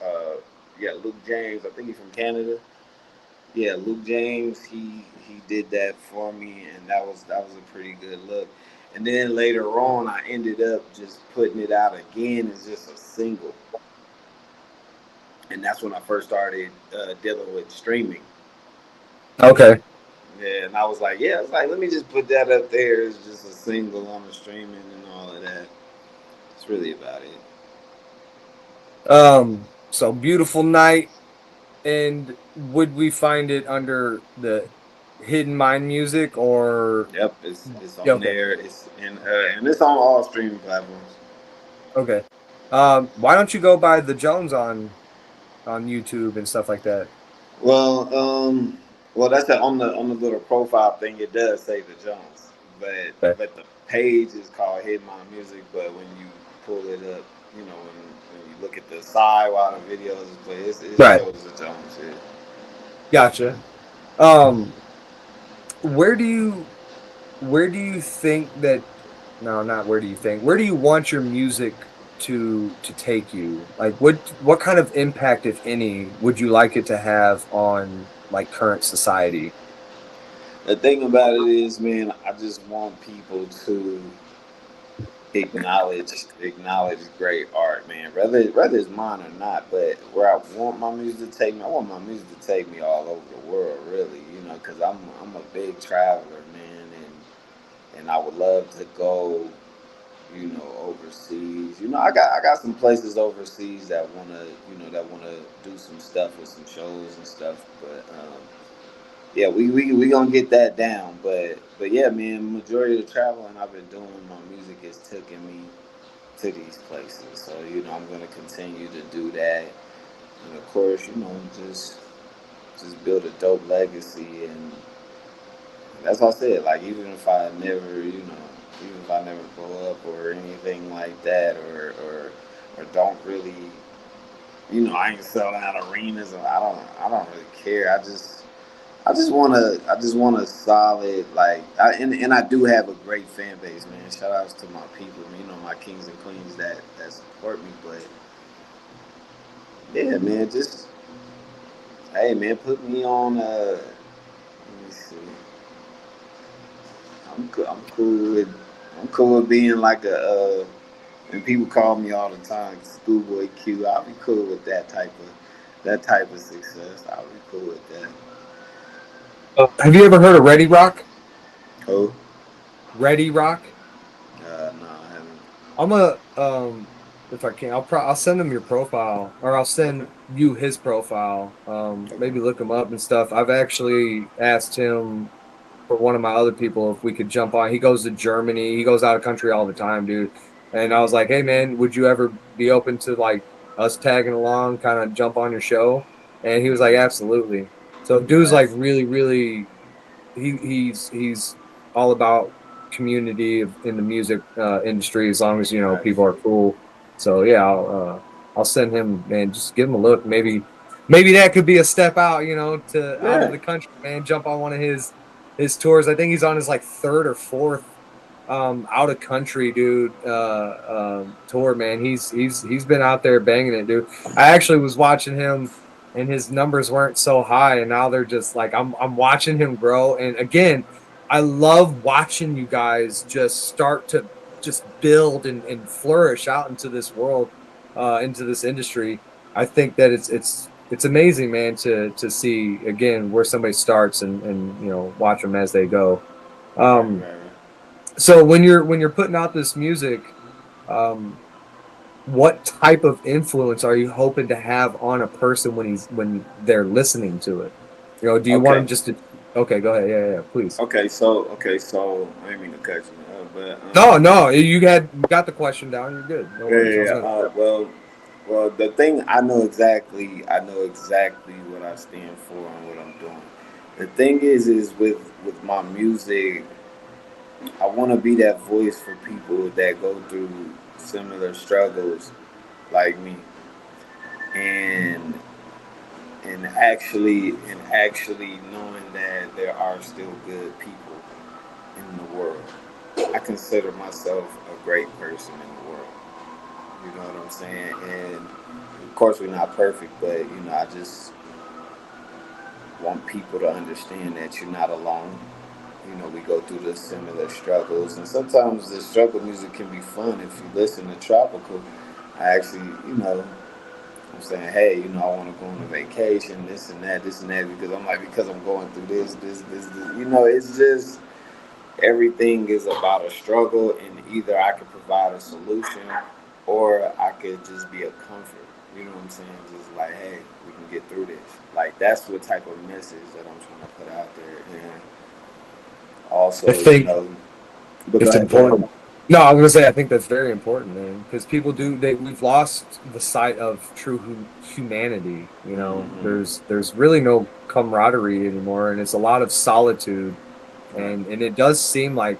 Uh, yeah, Luke James. I think he's from Canada. Yeah, Luke James, he did that for me, and that was a pretty good look. And then later on, I ended up just putting it out again as just a single. and that's when I first started dealing with streaming. Okay. Yeah, and I was like, yeah, it's like let me just put that up there. It's just a single on the streaming and all of that. It's really about it. So Beautiful Night, and would we find it under the Hidden Mind Music or Yep, it's yeah, on okay. there. It's in and it's on all streaming platforms. Okay. Why don't you go by the Jones on YouTube and stuff like that? Well, well, that's that on the little profile thing. It does say the Jones, Okay. but the page is called Hidden My Music. But when you pull it up, when you look at the side while the video is playing, it Right. shows the Jones. Yeah. Gotcha. Um, where do you where do you think that no, not where do you think, where do you want your music to take you? Like what kind of impact, if any, would you like it to have on like current society? The thing about it is, man, I just want people to acknowledge great art, man. Whether it's mine or not, but where I want my music to take me, I want my music to take me all over the world, really. Because I'm a big traveler, man, and I would love to go, overseas. I got some places overseas that wanna do some stuff with some shows and stuff, but yeah, we gonna get that down. But yeah, man, majority of the traveling I've been doing, my music has taken me to these places. So I'm gonna continue to do that, and of course, just build a dope legacy. And that's what I said. Like even if I never blow up or anything like that, or don't really, I ain't selling out arenas, and I don't really care. I just want a solid and I do have a great fan base, man. Shout outs to my people, my kings and queens that support me. But yeah, man, just hey, man, put me on. Let me see. I'm cool with being like and people call me all the time, Schoolboy Q. I'll be cool with that type of success. I'll be cool with that. Have you ever heard of Ready Rock? Oh, Ready Rock? no, I haven't. I'm a if I can, I'll send him your profile, or I'll Okay, send you his profile. okay. Maybe look him up and stuff. I've actually asked him for one of my other people if we could jump on. He goes to Germany. He goes out of country all the time, dude. And I was like, hey man, would you ever be open to like us tagging along, kind of jump on your show? And he was like, absolutely. So dude's like Nice. really, really he's all about community in the music industry as long as Nice. people are cool. So yeah, I'll send him, man. Just give him a look. Maybe that could be a step out, to out of Yeah. the country, man. Jump on one of his tours. I think he's on his like third or fourth out of country dude tour, man. He's been out there banging it, dude. I actually was watching him and his numbers weren't so high, and now they're just like I'm watching him grow. And again, I love watching you guys just start to just build and flourish out into this world, into this industry. I think that it's amazing, man, to see again where somebody starts and watch them as they go. Right, um right, right. so when you're putting out this music, um, what type of influence are you hoping to have on a person when they're listening to it? Do you want them Okay. just to? Okay, go ahead. Yeah, yeah, please. Okay, so I didn't mean to cut you, but No, no, you got the question down. You're good. No yeah, worries. I yeah, was yeah. gonna. Well, the thing I know exactly what I stand for and what I'm doing. The thing is with my music, I want to be that voice for people that go through similar struggles like me, and and actually knowing that there are still good people in the world. I consider myself a great person in the world. You know what I'm saying? And of course, we're not perfect, but I just want people to understand that you're not alone. We go through the similar struggles, and sometimes the struggle music can be fun if you listen to tropical. I actually, I'm saying, hey, I want to go on a vacation, this and that, because I'm like, because I'm going through this. It's just everything is about a struggle, and either I could provide a solution or I could just be a comfort. You know what I'm saying? Just like, hey, we can get through this. Like, that's what type of message that I'm trying to put out there. And I also, think but go it's ahead, go ahead. important. No, I'm gonna say I think that's very important, man, because people we've lost the sight of true humanity. Mm-hmm. There's really no camaraderie anymore, and it's a lot of solitude, Right. and it does seem like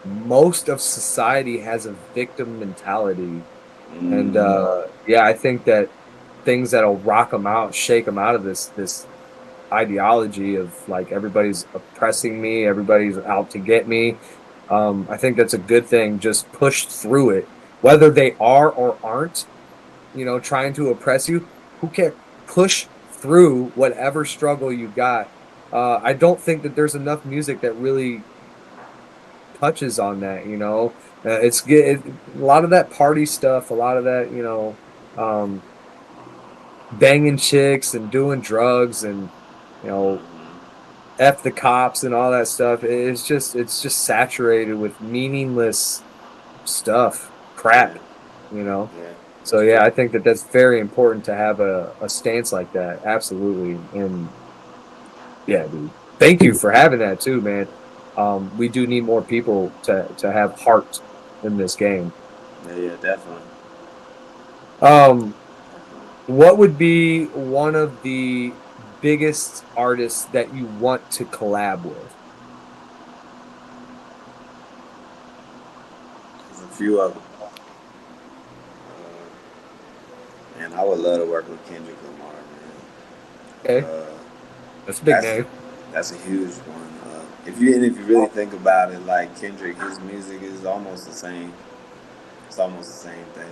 most of society has a victim mentality, and Mm-hmm. yeah, I think that things that'll rock them out, shake them out of this ideology of like everybody's oppressing me, everybody's out to get me. I think that's a good thing. Just push through it, whether they are or aren't. Trying to oppress you. Who cares? Push through whatever struggle you got. I don't think that there's enough music that really touches on that. It's good. A lot of that party stuff, a lot of that, um, banging chicks and doing drugs and you know F the cops and all that stuff. It's just saturated with meaningless stuff, Yeah, crap, you know. yeah, So that's yeah, true. I think that that's very important to have a stance like that. Absolutely. And yeah, dude. Thank you for having that too, man. We do need more people to have heart in this game. Yeah, yeah, definitely. Um, what would be one of the biggest artists that you want to collab with? There's a few of them. And I would love to work with Kendrick Lamar, man. Okay, that's a big That's name. that's a huge one. If you really think about it, like Kendrick, his music is almost the same. It's almost the same thing.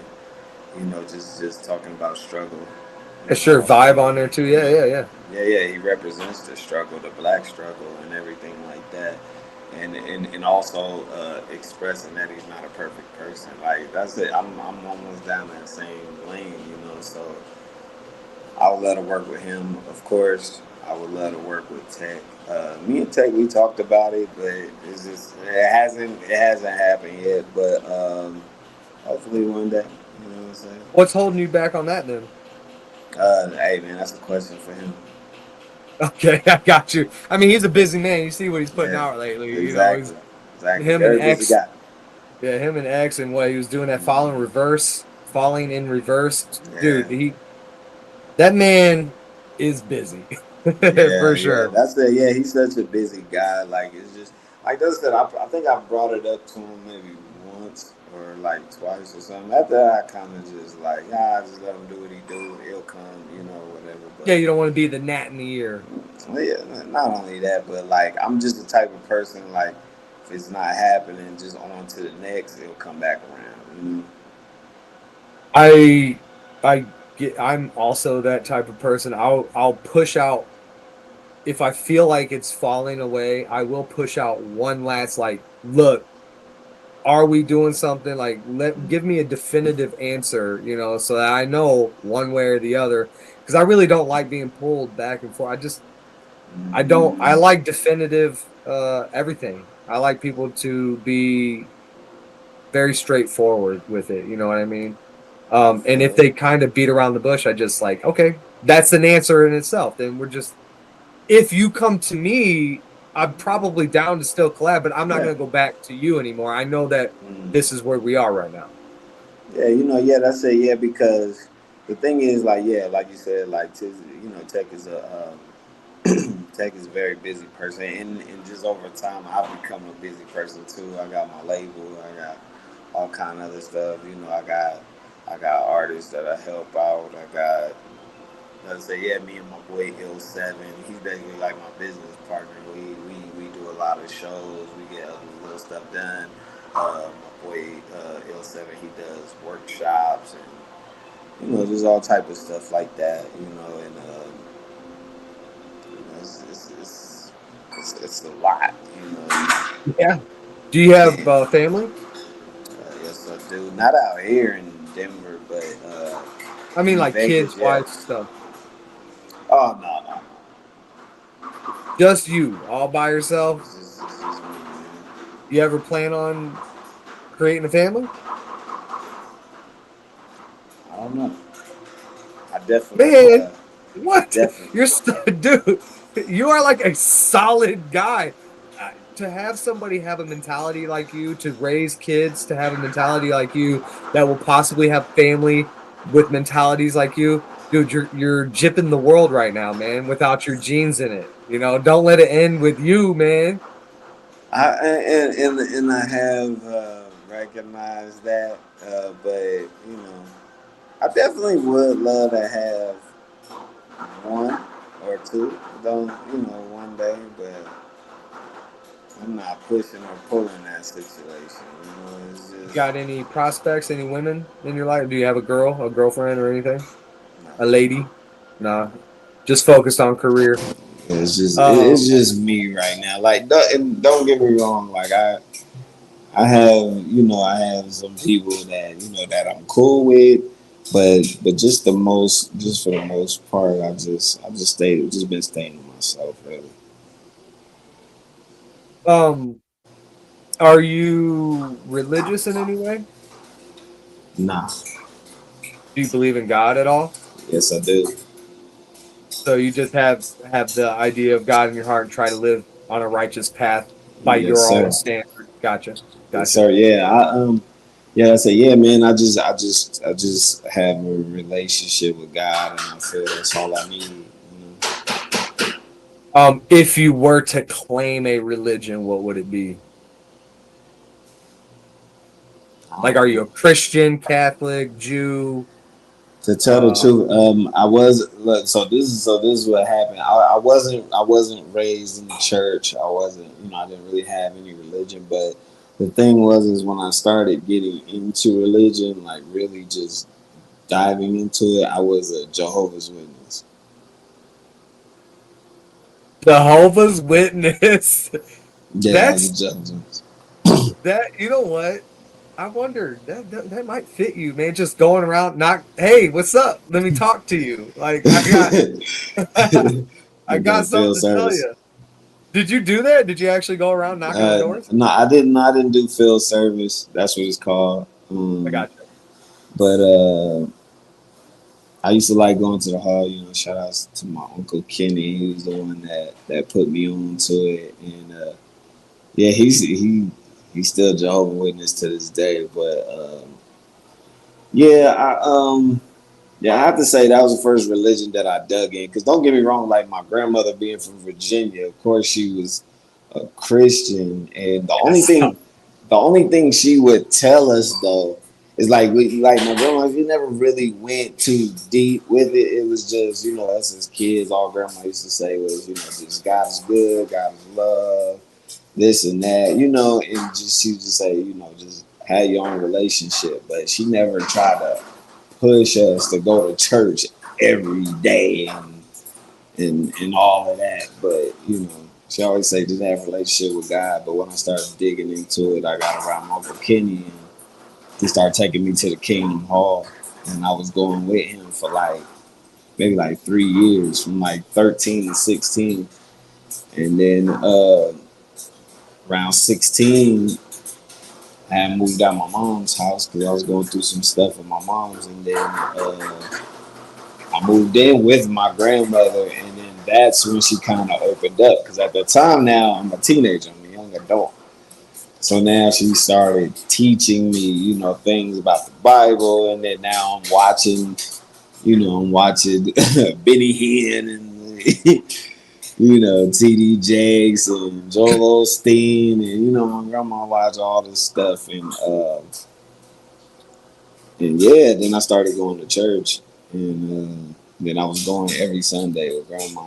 Just talking about struggle. Yeah, sure, vibe on there too. Yeah, yeah, yeah. Yeah, he represents the struggle, the black struggle, and everything like that. And also expressing that he's not a perfect person. Like that's it. I'm almost down that same lane. So I would love to work with him, of course. I would love to work with Tech. Me and Tech, we talked about it, but it hasn't happened yet. But hopefully one day. You know what I'm saying? What's holding you back on that then? Hey man, that's a question for him. Okay, I got you. I mean, he's a busy man. You see what he's putting Yeah, out lately. exactly, He's exactly. him and Very busy X. guy. Yeah, him and X, and what he was doing that falling in reverse. Yeah, Dude, that man is busy yeah, for yeah. sure. That's it. Yeah, he's such a busy guy. Like it's just like I said. I think I brought it up to him maybe once or like twice or something. After that, I kind of just like, I just let him do what he do. He'll come, whatever. Yeah, you don't want to be the gnat in the ear. Well, yeah, not only that, but like I'm just the type of person like if it's not happening, just on to the next. It'll come back around. I I'm also that type of person. I'll push out if I feel like it's falling away. I will push out one last like, look, are we doing something? Like, give me a definitive answer, so that I know one way or the other. Because I really don't like being pulled back and forth. I don't. I Mm-hmm. like definitive everything. I like people to be very straightforward with it. You know what I mean? I And feel if it. they kind of beat around the bush, I just like, okay, that's an answer in itself. Then we're just, if you come to me, I'm probably down to still collab, but I'm not Yeah. going to go back to you anymore. I know that Mm. this is where we are right now. Yeah, yeah, that's it. Yeah, because the thing is, like, yeah, like you said, like, Tech is Tech is a very busy person, and just over time, I've become a busy person too. I got my label, I got all kind of other stuff. I got artists that I help out. I got, let's say, yeah, me and my boy Ill7. He's basically like my business partner. We do a lot of shows. We get other little stuff done. My boy Ill7, he does workshops and just all type of stuff like that. And it's a lot. Yeah. Do you have family? Yes, I do. Not out here in Denver, but I mean, like Vegas, kids, yeah. wives, stuff. Oh no, no. Just you, all by yourself. It's just me, man. You ever plan on creating a family? I don't know. I definitely, Man, what? definitely. You're dude. You are like a solid guy. To have somebody have a mentality like you, to raise kids, to have a mentality like you that will possibly have family with mentalities like you, dude. You're jipping the world right now, man. Without your genes in it, don't let it end with you, man. And I have recognized that, but I definitely would love to have one or two. Don't one day, but I'm not pushing or pulling that situation. It's You just got any prospects, any women in your life? Do you have a girl, a girlfriend, or anything? no. A lady? Nah, just focused on career. It's Um, just me right now. Like, and don't get me wrong. Like, I have I have some people that that I'm cool with, but just for the most part, just been staying to myself really. um, are you religious in any way? Nah, Do you believe in God at all? yes I do. So you just have the idea of God in your heart and try to live on a righteous path by Yes your own sir. standard. Gotcha. Yes Gotcha. sir. Yeah, I say yeah, man. I just have a relationship with God, and I feel that's all I need. If you were to claim a religion, what would it be? Like, are you a Christian, Catholic, Jew? To tell the Uh, truth, I was look. So this is what happened. I wasn't raised in the church. I wasn't. I didn't really have any religion. But the thing was, is when I started getting into religion, like really just diving into it, I was a Jehovah's Witness. Jehovah's Witness. Yeah, I was That's a Jehovah's Witness. that. You know what? I wonder that might fit you, man. Just going around, not, hey, what's up? Let me talk to you. Like I Doing got field something to tell service. you. Did you do that? Did you actually go around knocking on doors? No, I didn't. I didn't do field service. That's what it's called. I got you. But I used to like going to the hall. Shout outs to my uncle Kenny. He was the one that put me on to it, and yeah, he's still Jehovah Witness to this day. But yeah, I have to say that was the first religion that I dug in. Because don't get me wrong, like my grandmother being from Virginia, of course she was a Christian, and Yes. the only thing she would tell us though is like my grandma. We never really went too deep with it. It was just us as kids. All grandma used to say was just God is good, God is love, this and that. And just she would just say just have your own relationship. But she never tried to push us to go to church every day and all of that. But she always say just have a relationship with God. But when I started digging into it, I got around my Uncle Kenny, and he started taking me to the Kingdom Hall, and I was going with him for like maybe like 3 years, from like 13 to 16, and then around 16. I had moved out my mom's house because I was going through some stuff with my mom's, and then I moved in with my grandmother, and then that's when she kind of opened up. Because at the time, now I'm a teenager, I'm a young adult. So now she started teaching me, things about the Bible, and then now I'm watching Benny Hinn and T.D. Jakes and Joel Osteen, and my grandma watch all this stuff, and yeah, then I started going to church, and then I was going every Sunday with grandma.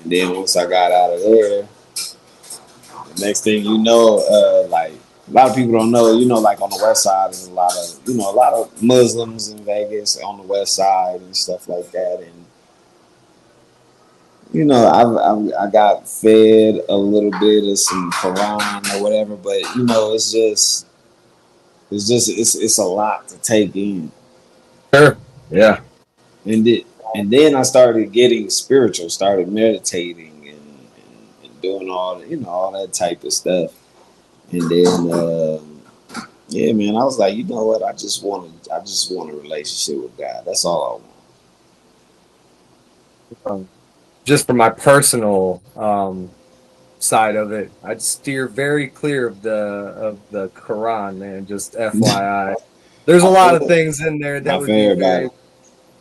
And then once I got out of there, the next thing like a lot of people don't know, like on the west side, there's a lot of Muslims in Vegas on the west side and stuff like that. And I got fed a little bit of some Quran or whatever, but it's a lot to take in. Sure. Yeah. And then I started getting spiritual, started meditating and doing all all that type of stuff. And then yeah, man, I was like, you know what? I just want a relationship with God. That's all Just for my personal side of it, I'd steer very clear of the Quran, man. Just FYI, there's I a want. lot of things in there that Not would for be everybody. very,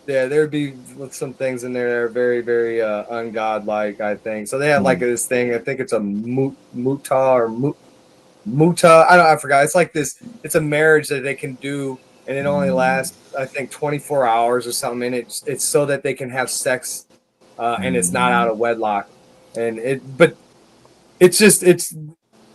yeah, there'd be some things in there that are very, very ungodlike, I think. So they have like this thing. I think it's a muta or muta. I forgot. It's like this. It's a marriage that they can do, and it only lasts, I think, 24 hours or something. And it's so that they can have sex, and it's not out of wedlock. But it's just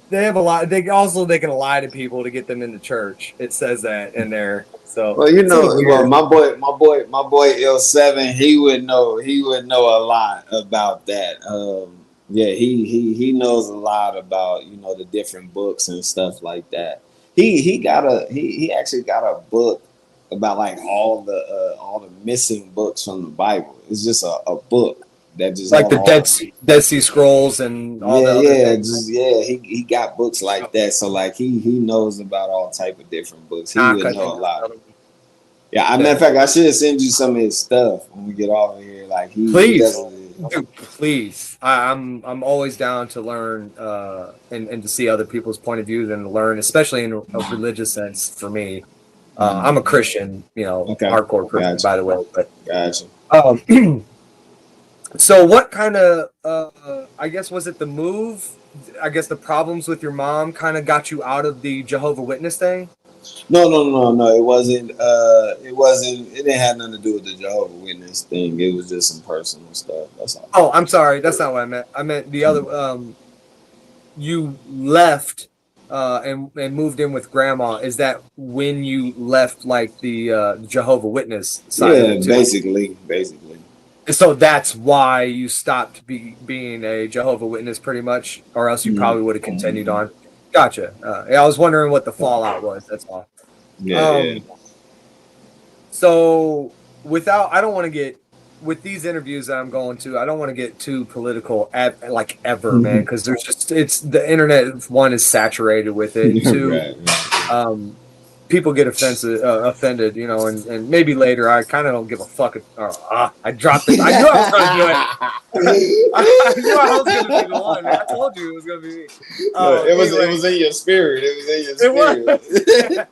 they have a lot. They can lie to people to get them into church. It says that in there. So Well, you it's a know, little well, weird. my boy L7, he would know. He would know a lot about that. Yeah, he knows a lot about the different books and stuff like that. He actually got a book about like all the missing books from the Bible. It's just a book that just Like have the all. Dead Sea Scrolls and all the other things. He got books like that. So like he knows about all type of different books. He would Tanakh, I know a think. lot. Yeah, I matter of fact, I should send you some of his stuff when we get off of here. Like he Please, definitely. dude, please. I'm always down to learn and to see other people's point of views and to learn, especially in a religious sense. For me, I'm a Christian, Okay, hardcore Christian, gotcha, by the way. But gotcha. so what kind of I guess was it the move? I guess the problems with your mom kind of got you out of the Jehovah Witness thing. No. It wasn't. It wasn't. It didn't have nothing to do with the Jehovah Witness thing. It was just some personal stuff. That's all. Oh, I'm sorry. That's not what I meant. I meant the other. You left and moved in with grandma. Is that when you left like the Jehovah Witness side of Yeah, it too? basically. So that's why you stopped being a Jehovah Witness pretty much, or else you probably would have continued on. Gotcha. Yeah, I was wondering what the fallout was. That's all. Yeah. So I don't want to get with these interviews that I'm going to. I don't want to get too political like ever, man, because there's just it's the internet. One is saturated with it. Two, right. People get offended, and maybe later. I kind of don't give a fuck. I dropped it. I knew I was going to do it. I knew I was going to be the one. I told you it was going to be me. It was in your spirit. It was in your spirit.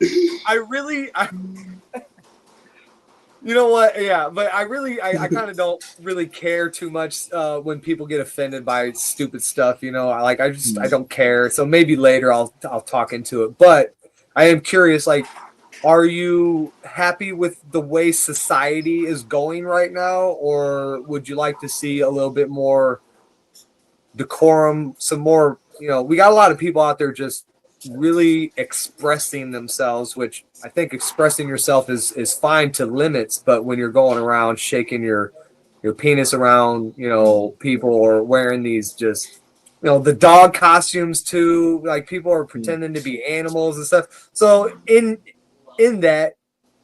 You know what? Yeah, but I kind of don't really care too much when people get offended by stupid stuff. I don't care. So maybe later I'll talk into it. But I am curious. Like, are you happy with the way society is going right now, or would you like to see a little bit more decorum? Some more. We got a lot of people out there just really expressing themselves, which I think expressing yourself is fine to limits, but when you're going around shaking your penis around, people or wearing these just the dog costumes too, like people are pretending to be animals and stuff. So in that,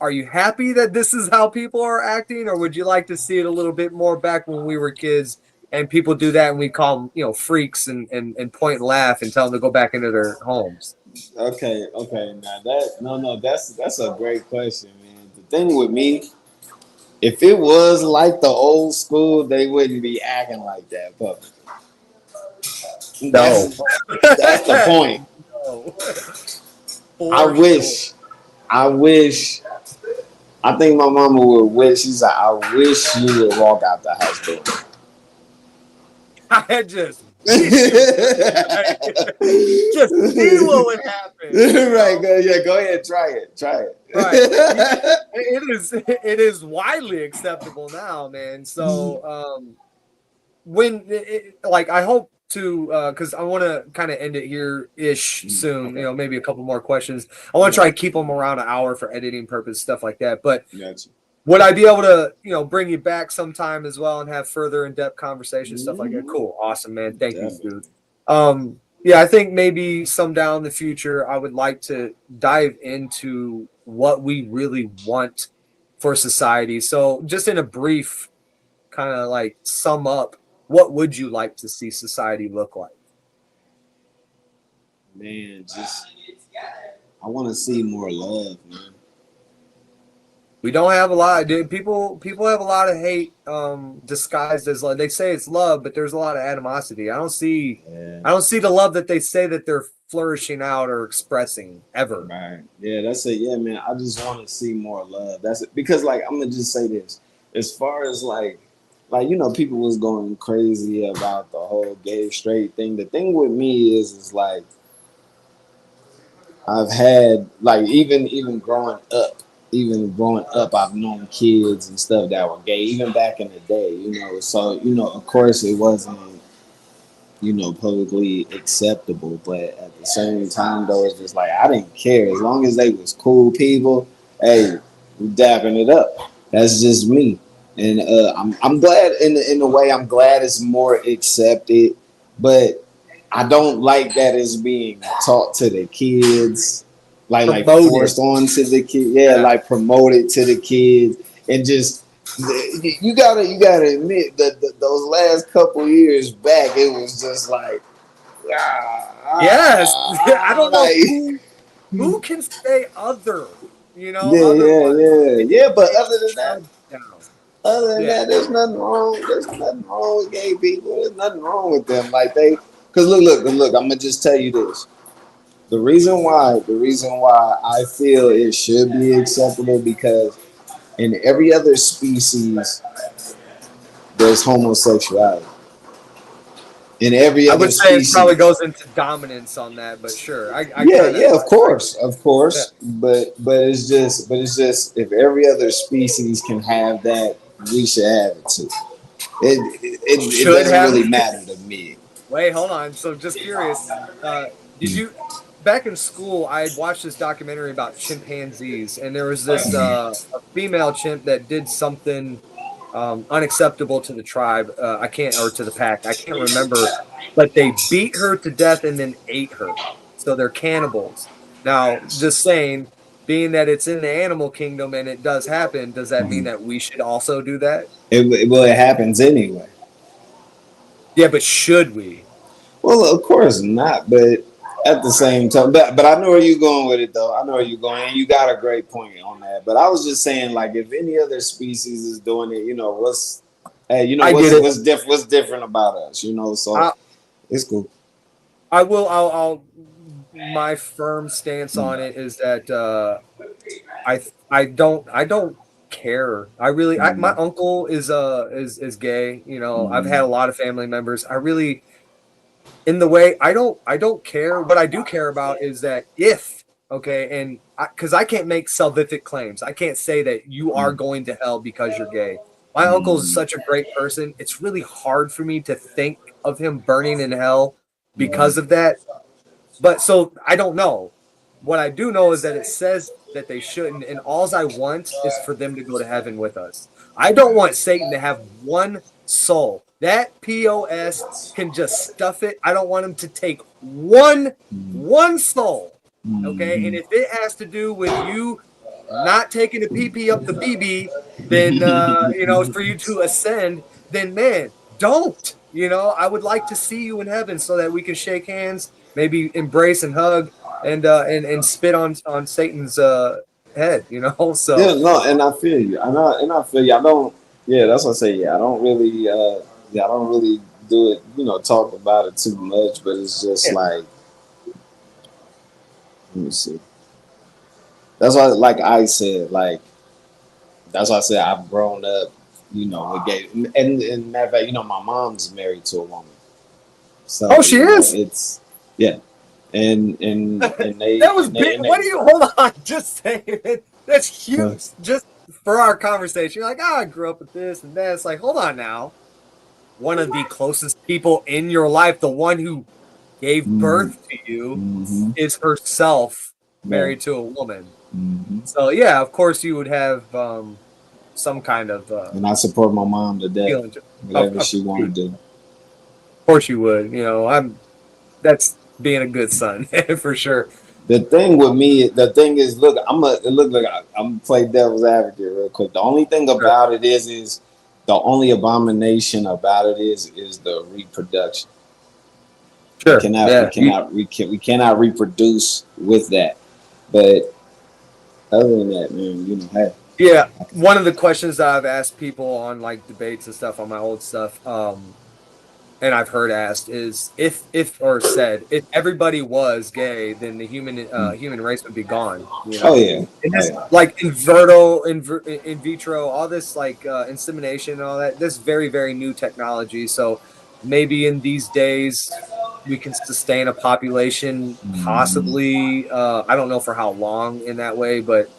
are you happy that this is how people are acting, or would you like to see it a little bit more back when we were kids and people do that and we call them, freaks and point and laugh and tell them to go back into their homes? Okay. Now that's a great question, man. The thing with me, if it was like the old school, they wouldn't be acting like that. But that's the point. No. I wish. I think my mama would wish. She's like, I wish you would walk out the house door. I just see what would happen. Right, go ahead, try it. Right. It is widely acceptable now, man. So when I hope to because I want to kind of end it here ish soon. Okay. Maybe a couple more questions. I want to try and keep them around an hour for editing purpose, stuff like that. But gotcha. Would I be able to, bring you back sometime as well and have further in-depth conversations, stuff like that? Cool. Awesome, man. Thank you, dude. Yeah, I think maybe some down in the future, I would like to dive into what we really want for society. So just in a brief kind of like sum up, what would you like to see society look like? Man, just I want to see more love, man. We don't have a lot. Dude, people have a lot of hate disguised as love. They say it's love, but there's a lot of animosity. Yeah. I don't see the love that they say that they're flourishing out or expressing ever. Right. Yeah, that's it. Yeah, man. I just want to see more love. That's it. Because like I'm gonna just say this. As far as like you know, people was going crazy about the whole gay straight thing. The thing with me is like I've had like even growing up, I've known kids and stuff that were gay, even back in the day, you know. So, you know, of course it wasn't, you know, publicly acceptable, but at the same time though, it's just like I didn't care. As long as they was cool people, hey, we dapping it up. That's just me. And I'm glad in a way I'm glad it's more accepted, but I don't like that it's being taught to the kids, like Promoted. forced onto the kids. Yeah, like promoted to the kids, and just you gotta admit that those last couple years back, it was just like, Yes, I don't know who can say other, you know, yeah. But other than that, Yeah. there's nothing wrong. There's nothing wrong with gay people. There's nothing wrong with them. Like because look. I'm gonna just tell you this. The reason why I feel it should be acceptable because in every other species there's homosexuality. In every I other would say it species, probably goes into dominance on that, but sure. of course. But it's just if every other species can have that, we should have it too. It doesn't really matter to me. Wait, hold on. So just curious, did you back in school? I had watched this documentary about chimpanzees, and there was this a female chimp that did something unacceptable to the tribe. I can't, or to the pack. I can't remember, but they beat her to death and then ate her. So they're cannibals. Now, just saying, being that it's in the animal kingdom and it does happen, does that mean that we should also do that? It happens anyway. Yeah, but should we? Well, of course not. But at the same time, but I know where you're going with it, though. I know where you're going, and you got a great point on that. But I was just saying, like, if any other species is doing it, you know, what's different about us, you know? So it's cool. I'll my firm stance on it is that I don't care. I really my uncle is gay. You know, I've had a lot of family members. I really, in the way, I don't care. What I do care about is that if and because I can't make salvific claims. I can't say that you are going to hell because you're gay. My uncle is such a great person. It's really hard for me to think of him burning in hell because of that. But so I don't know. What I do know is that it says that they shouldn't, and all I want is for them to go to heaven with us. I don't want Satan to have one soul. That POS can just stuff it. I don't want him to take one soul. Okay, and if it has to do with you not taking the PP up the BB, then you know, for you to ascend, then man, don't. You know, I would like to see you in heaven so that we can shake hands, maybe embrace and hug, and spit on Satan's head. You know, so yeah, no, and I feel you. I feel you. I don't. Yeah, that's what I say. Yeah, I don't really. I don't really do it. You know, talk about it too much, but it's just like. Let me see. That's why, like I said, that's why I said I've grown up, you know, with gay. And matter of fact, you know, my mom's married to a woman. So she is. It's and they that was and big. They, What do you hold on? Just saying it. That's huge. Just for our conversation, you're like, I grew up with this and that. It's like, hold on now. One of the closest people in your life, the one who gave birth to you, is herself married to a woman. So yeah, of course you would have some kind of and I support my mom to death. Whatever she wanted to do. Of course you would. You know, that's being a good son for sure. The thing with me, the thing is, look, I'm play devil's advocate real quick. The only thing Sure. about it is the only abomination about it is the reproduction. Sure. We cannot reproduce with that. But other than that, man, you know, hey. Yeah, one of the questions that I've asked people on like debates and stuff on my old stuff, and I've heard asked is if everybody was gay, then the human race would be gone. You know? Oh yeah. And this, Oh, yeah. like in vitro, all this like insemination and all that. This very very new technology. So maybe in these days we can sustain a population, possibly. I don't know for how long in that way, but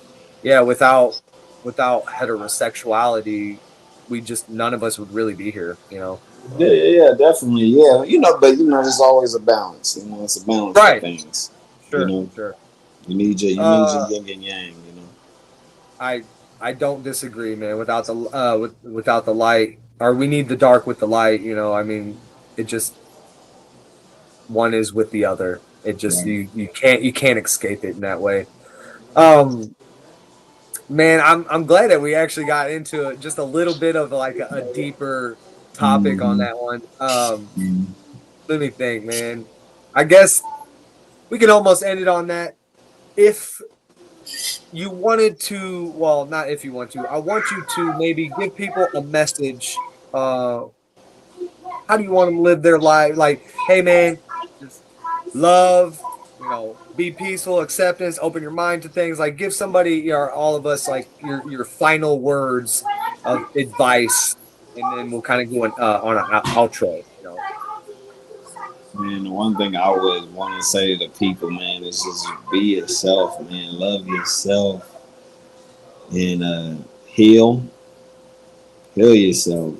yeah, without heterosexuality, we just none of us would really be here. You know. Yeah, definitely. Yeah, you know, but you know, there's always a balance. You know, it's a balance Right. of things. Sure. You know, Sure. you need your yin and yang. You know. I don't disagree, man. Without the without the light, or we need the dark with the light. You know, I mean, it just one is with the other. It just Right. you can't escape it in that way. Man, I'm glad that we actually got into just a little bit of like a deeper topic on that one. Let me think, man. I guess we can almost end it on that. If you wanted to, well, not if you want to, I want you to maybe give people a message. How do you want them to live their life? Like, hey, man, just love, you know, be peaceful, acceptance, open your mind to things. Like, give somebody, or all of us, like your final words of advice, and then we'll kind of go on an outro. You know. Man, the one thing I would want to say to people, man, is just be yourself, man. Love yourself and heal yourself.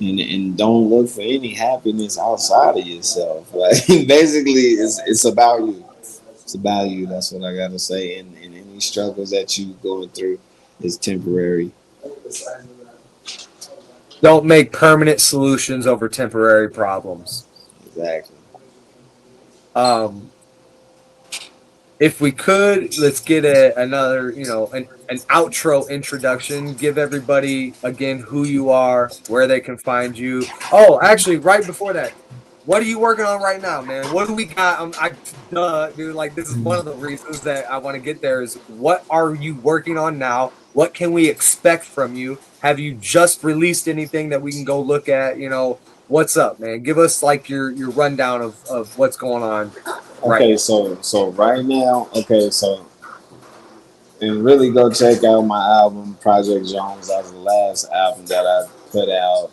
And don't look for any happiness outside of yourself. Like basically, it's about you. It's about you. That's what I gotta say. And any struggles that you going through is temporary. Don't make permanent solutions over temporary problems. Exactly. If we could, let's get another, you know, an outro introduction. Give everybody again who you are, where they can find you. Oh, actually, right before that, what are you working on right now, man? What do we got? Dude, like this is one of the reasons that I want to get there is what are you working on now? What can we expect from you? Have you just released anything that we can go look at? You know, what's up, man? Give us like your rundown of what's going on. Okay, so right now, and really go check out my album Project Jones. That was the last album that I put out.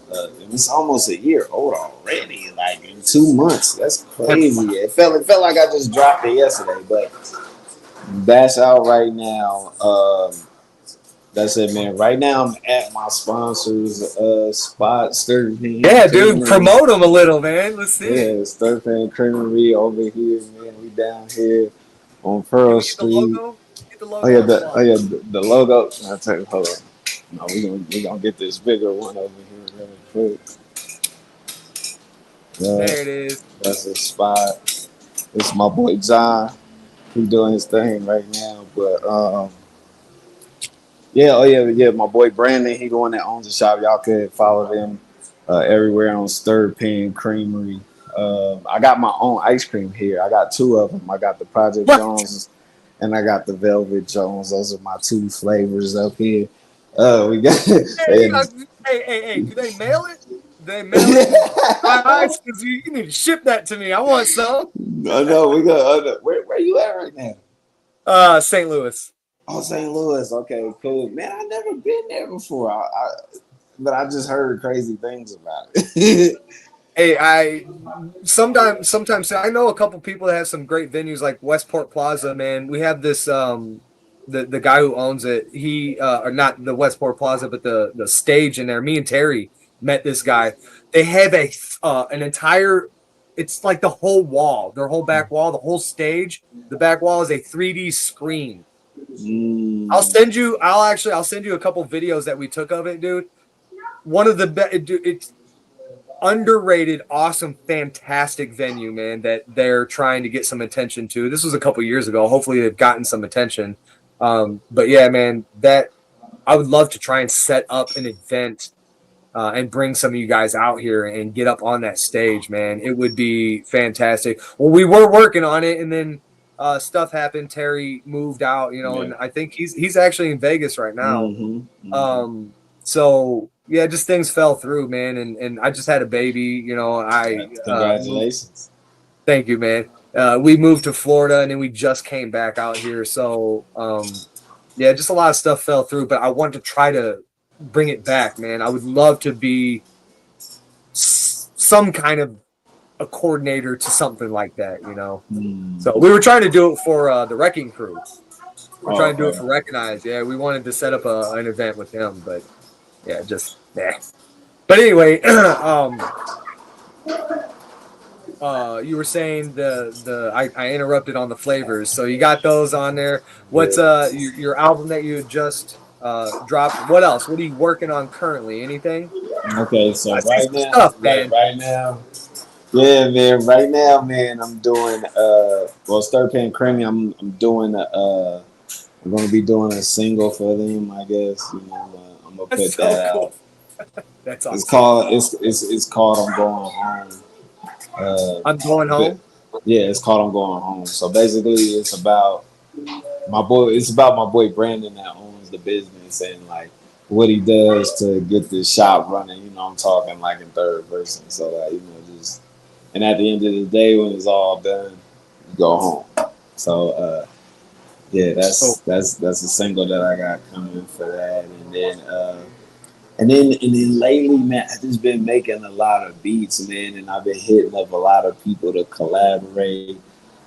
It's almost a year old already, like in 2 months. That's crazy. It felt like I just dropped it yesterday, but that's out right now. That's it, man. Right now, I'm at my sponsors' spot, Sturgeon. Yeah, dude, promote them a little, man. Let's see. Yeah, Sturgeon Creamery over here, man. We down here on Pearl Street. The logo. Oh yeah, the logo. I'll tell you, hold on. No, we gonna get this bigger one over here really quick. There it is. That's the spot. This is my boy John. He's doing his thing right now, but yeah. My boy Brandon, he the one that owns the shop. Y'all could follow them everywhere on Stir Pen Creamery. I got my own ice cream here. I got 2 of them. I got the Project Jones and I got the Velvet Jones. Those are my 2 flavors up here. We got. Hey! Do they mail it? You need to ship that to me. I want some. No, we got. Where you at right now? St. Louis. Oh, St. Louis. Okay, cool. Man, I never been there before. But I just heard crazy things about it. Hey, I sometimes I know a couple people that have some great venues like Westport Plaza. Man, we have this the guy who owns it. He or not the Westport Plaza, but the stage in there. Me and Terry met this guy. They have an entire. It's like the whole wall, their whole back wall, the whole stage. The back wall is a 3D screen. I'll send you a couple videos that we took of it, dude. One of the underrated, awesome, fantastic venue, man, that they're trying to get some attention to. This was a couple years ago. Hopefully they've gotten some attention. But yeah, man, that I would love to try and set up an event and bring some of you guys out here and get up on that stage, man. It would be fantastic. Well, we were working on it, and then stuff happened. Terry moved out, you know, Yeah. and I think he's actually in Vegas right now. So yeah, just things fell through, man, and I just had a baby, you know. Congratulations. Thank you, man. We moved to Florida, and then we just came back out here. So yeah, just a lot of stuff fell through, but I want to try to bring it back, man. I would love to be some kind of a coordinator to something like that, you know. So we were trying to do it for the Wrecking Crew. We're trying to do it for Recognize. Yeah, we wanted to set up an event with them, but yeah, just But anyway, you were saying I interrupted on the flavors, so you got those on there. What's your album that you had just dropped? What else? What are you working on currently? Anything? Okay, so right now, stuff, man. right now, yeah, man. Right now, man, I'm doing Stir Pan Creamy. I'm doing I'm gonna be doing a single for them, I guess. You know, I'm gonna put that out. That's awesome. It's called I'm Going Home. I'm Going Home. Yeah, it's called I'm Going Home. So basically, it's about my boy. It's about my boy Brandon that owns the business and like what he does to get the shop running. You know, I'm talking like in third person. So like, you know, just and at the end of the day, when it's all done, you go home. So yeah, that's a single that I got coming for that, and then lately, man, I just been making a lot of beats, man, and I've been hitting up a lot of people to collaborate.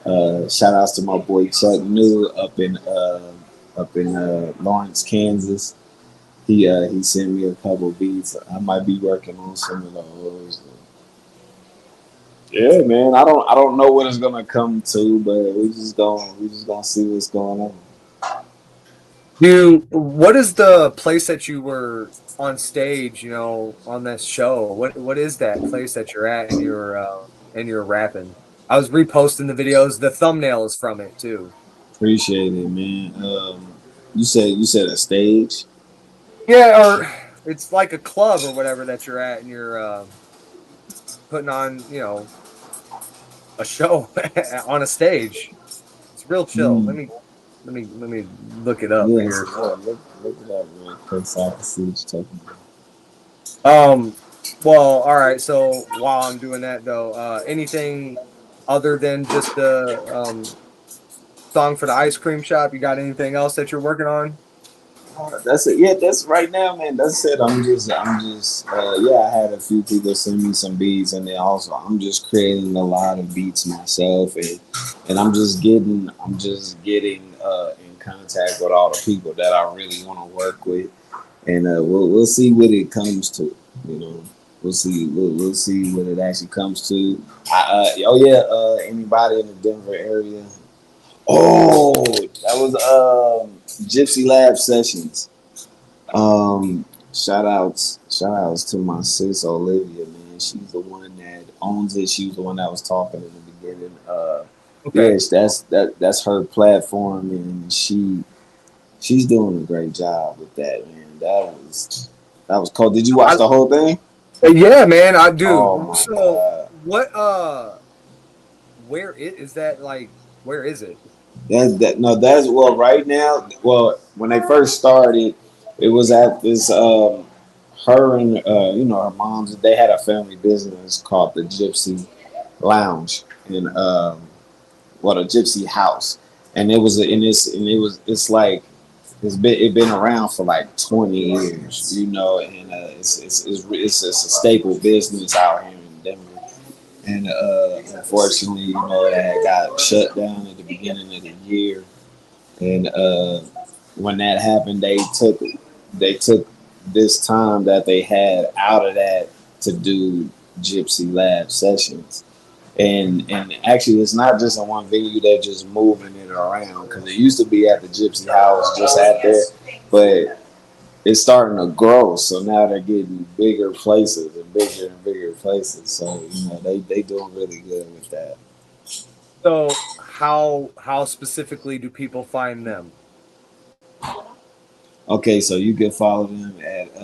Shout outs to my boy Chuck New up in Lawrence, Kansas. He sent me a couple beats. I might be working on some of those. Yeah, man. I don't know what it's gonna come to, but we just gonna see what's going on. What is the place that you were on stage, you know, on this show? What is that place that you're at and you're rapping? I was reposting the videos. The thumbnail is from it too. Appreciate it, man. You said a stage? Yeah, or it's like a club or whatever that you're at, and you're putting on, you know, a show on a stage. It's real chill. Let me look it up here. Look it up real quick so I can see what you're talking about. Well, all right. So while I'm doing that, though, anything other than just the song for the ice cream shop? You got anything else that you're working on? That's it. Yeah, that's right now, man. That's it. I'm just. I had a few people send me some beats, and then also I'm just creating a lot of beats myself, and I'm just getting in contact with all the people that I really want to work with, and we'll see what it comes to. You know, we'll see what it actually comes to. Anybody in the Denver area? Oh, that was Gypsy Lab Sessions. Shout outs to my sis Olivia, man. She's the one that owns it. She was the one that was talking in the beginning. Okay. Yes, that's her platform, and she's doing a great job with that, man. That was cool. Did you watch the whole thing? Yeah, man, I do. Oh my so God. what? Where is that? Like, where is it? That's right now. Well, when they first started, it was at this her and her mom's. They had a family business called the Gypsy Lounge in the Gypsy House, and it's like it been around for like 20 years, you know, and it's a staple business out here in Denver. And unfortunately, you know, it had got shut down at the beginning of the year. And when that happened, they took this time that they had out of that to do Gypsy Lab Sessions. And actually, it's not just in one venue; they're just moving it around because it used to be at the Gypsy House, just out there, but it's starting to grow. So now they're getting bigger places and bigger places. So they doing really good with that. So how specifically do people find them? Okay, so you can follow them at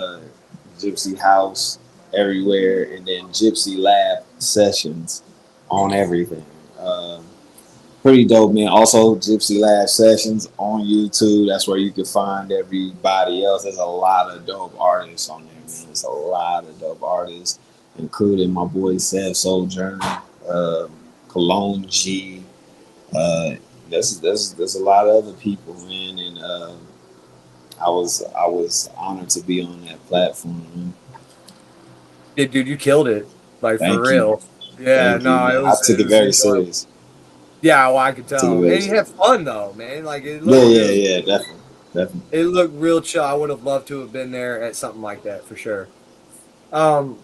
Gypsy House everywhere, and then Gypsy Lab Sessions on everything. Pretty dope, man. Also, Gypsy Lab Sessions on YouTube. That's where you can find everybody else. There's a lot of dope artists on there, man. There's a lot of dope artists, including my boy Seth Sojourner, Cologne G. There's a lot of other people, man, and I was honored to be on that platform, man. Yeah, dude, you killed it. Like, Thank for real. you. Yeah, Thank no, you, it was. I took it very serious. Yeah, well, I could tell. Took it very And you have fun though, man. Like it Yeah, looked yeah, definitely. it looked real chill. I would have loved to have been there at something like that for sure. All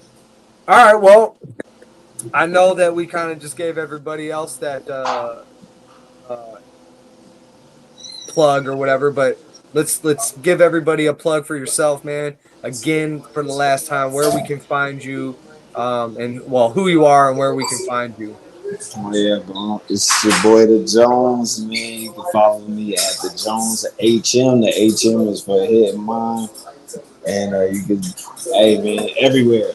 right, well, I know that we kind of just gave everybody else that plug or whatever, but let's give everybody a plug for yourself, man. Again, for the last time, where we can find you, and well, who you are and where we can find you. Oh yeah, bro. It's your boy the Jones, man. You can follow me at the Jones HM. The HM is for Head and Mind. And you can, hey man, everywhere.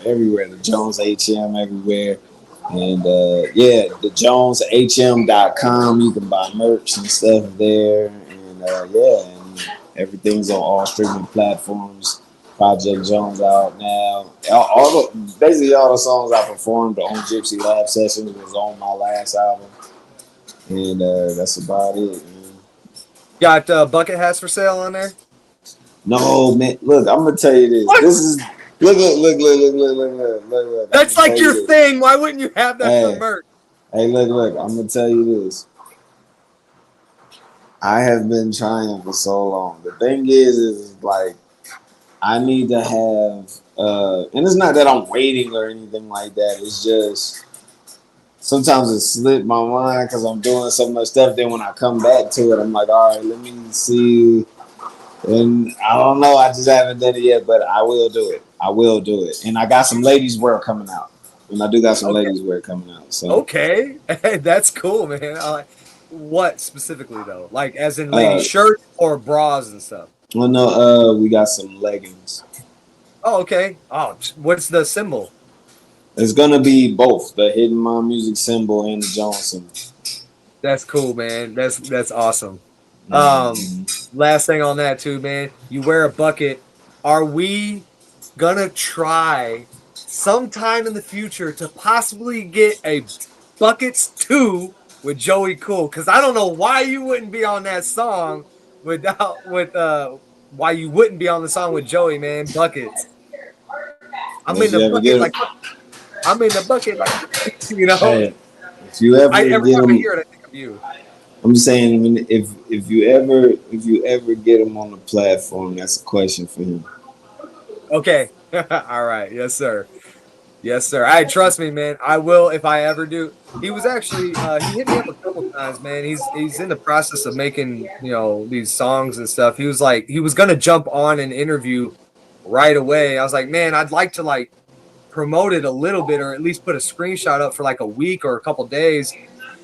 The Jones HM everywhere. And yeah, the JonesHM.com. You can buy merch and stuff there. And yeah, and everything's on all streaming platforms. Project Jones out now. Basically all the songs I performed on Gypsy Lab Sessions was on my last album. And that's about it, man. Got bucket hats for sale on there? No, man. Look, I'm gonna tell you this. What? This is look. That's like your thing. Why wouldn't you have that for merch? Hey, look. I'm gonna tell you this. I have been trying for so long. The thing is like I need to have, and it's not that I'm waiting or anything like that. It's just sometimes it slipped my mind because I'm doing so much stuff. Then when I come back to it, I'm like, all right, let me see. And I don't know. I just haven't done it yet, but I will do it. And I got some ladies' wear coming out. And I do got some ladies' wear coming out. So okay, that's cool, man. What specifically though? Like as in ladies' shirts or bras and stuff? Well, no, we got some leggings. Oh, okay. Oh, what's the symbol? It's gonna be both the Hidden Mind Music symbol and the Jones symbol. That's cool, man. That's awesome. Mm-hmm. Last thing on that too, man. You wear a bucket. Are we gonna try sometime in the future to possibly get a Buckets 2 with Joey Cool? Because I don't know why you wouldn't be on that song why you wouldn't be on the song with Joey, man. Buckets. I'm in the bucket like you know. Hey, if you ever every time I hear it, I think of you. I'm saying, I mean, if you ever get him on the platform, that's a question for him. Okay. All right. Yes, sir. Yes, sir. I trust me, man. I will if I ever do. He was actually he hit me up a couple times, man. He's in the process of making, these songs and stuff. He was like he was gonna jump on an interview right away. I was like, man, I'd like to promote it a little bit or at least put a screenshot up for a week or a couple days.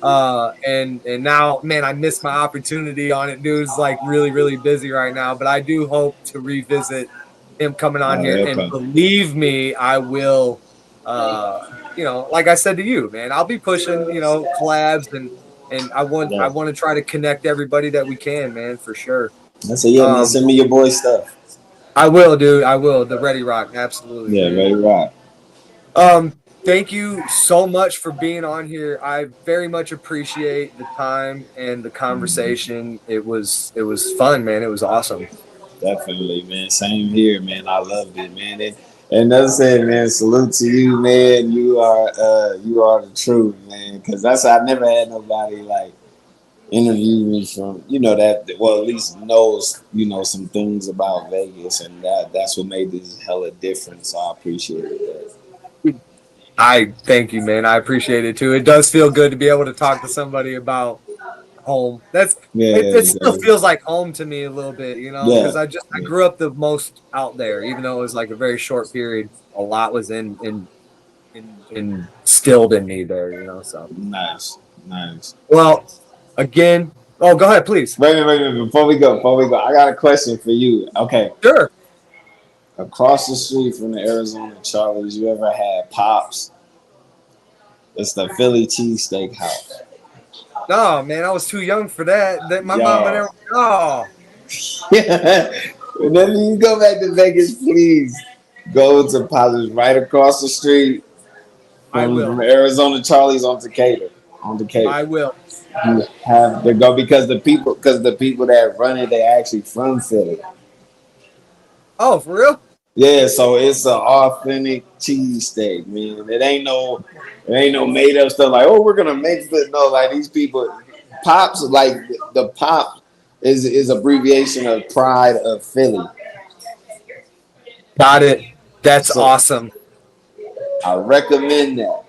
And now, man, I missed my opportunity on it. Dude's really, really busy right now, but I do hope to revisit him coming on here. And believe me, I will. Like I said to you, man, I'll be pushing, collabs and I want to try to connect everybody that we can, man, for sure. I said, yeah, man, send me your boy stuff. I will, dude. I will. The Ready Rock, absolutely. Yeah, man. Ready Rock. Thank you so much for being on here. I very much appreciate the time and the conversation. It was fun, man. It was awesome. Definitely, man. Same here, man. I loved it, man. And that's it, man. Salute to you, man. You are the truth, man. Because I never had nobody interview me from that. Well, at least knows some things about Vegas, and that's what made this hella different. So I appreciate it. I thank you, man. I appreciate it too. It does feel good to be able to talk to somebody about home. That's Yeah, it still exactly. feels like home to me a little bit, you know, Yeah. because I grew up the most out there, even though it was like a very short period. A lot was instilled in me there, you know. So Nice. Nice. well, again, oh, go ahead, please. Wait. Before we go, I got a question for you. Okay. Sure. Across the street from the Arizona Charlies, you ever had Pops? It's the Philly cheesesteak house. No, man, I was too young for that. That my mom would Yo. never. Oh, Whenever you go back to Vegas, please go to Pops. It's right across the street I from will. Arizona Charlie's on Decatur. On Decatur. I will. You have to go because the people that run it, they actually from Philly. Oh, for real? Yeah, so it's an authentic cheesesteak, man. It ain't no made up stuff like, oh, we're gonna make it. No, like these people, Pops, like the Pop is abbreviation of Pride of Philly. Got it. That's So awesome. I recommend that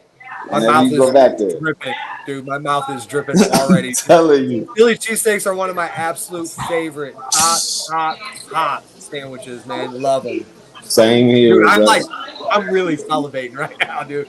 My whenever mouth you go is back there. dripping, dude. My mouth is dripping already. Telling you, Philly cheesesteaks are one of my absolute favorite top sandwiches, man. Love them. same Dude, here, bro. I'm really salivating right now, dude.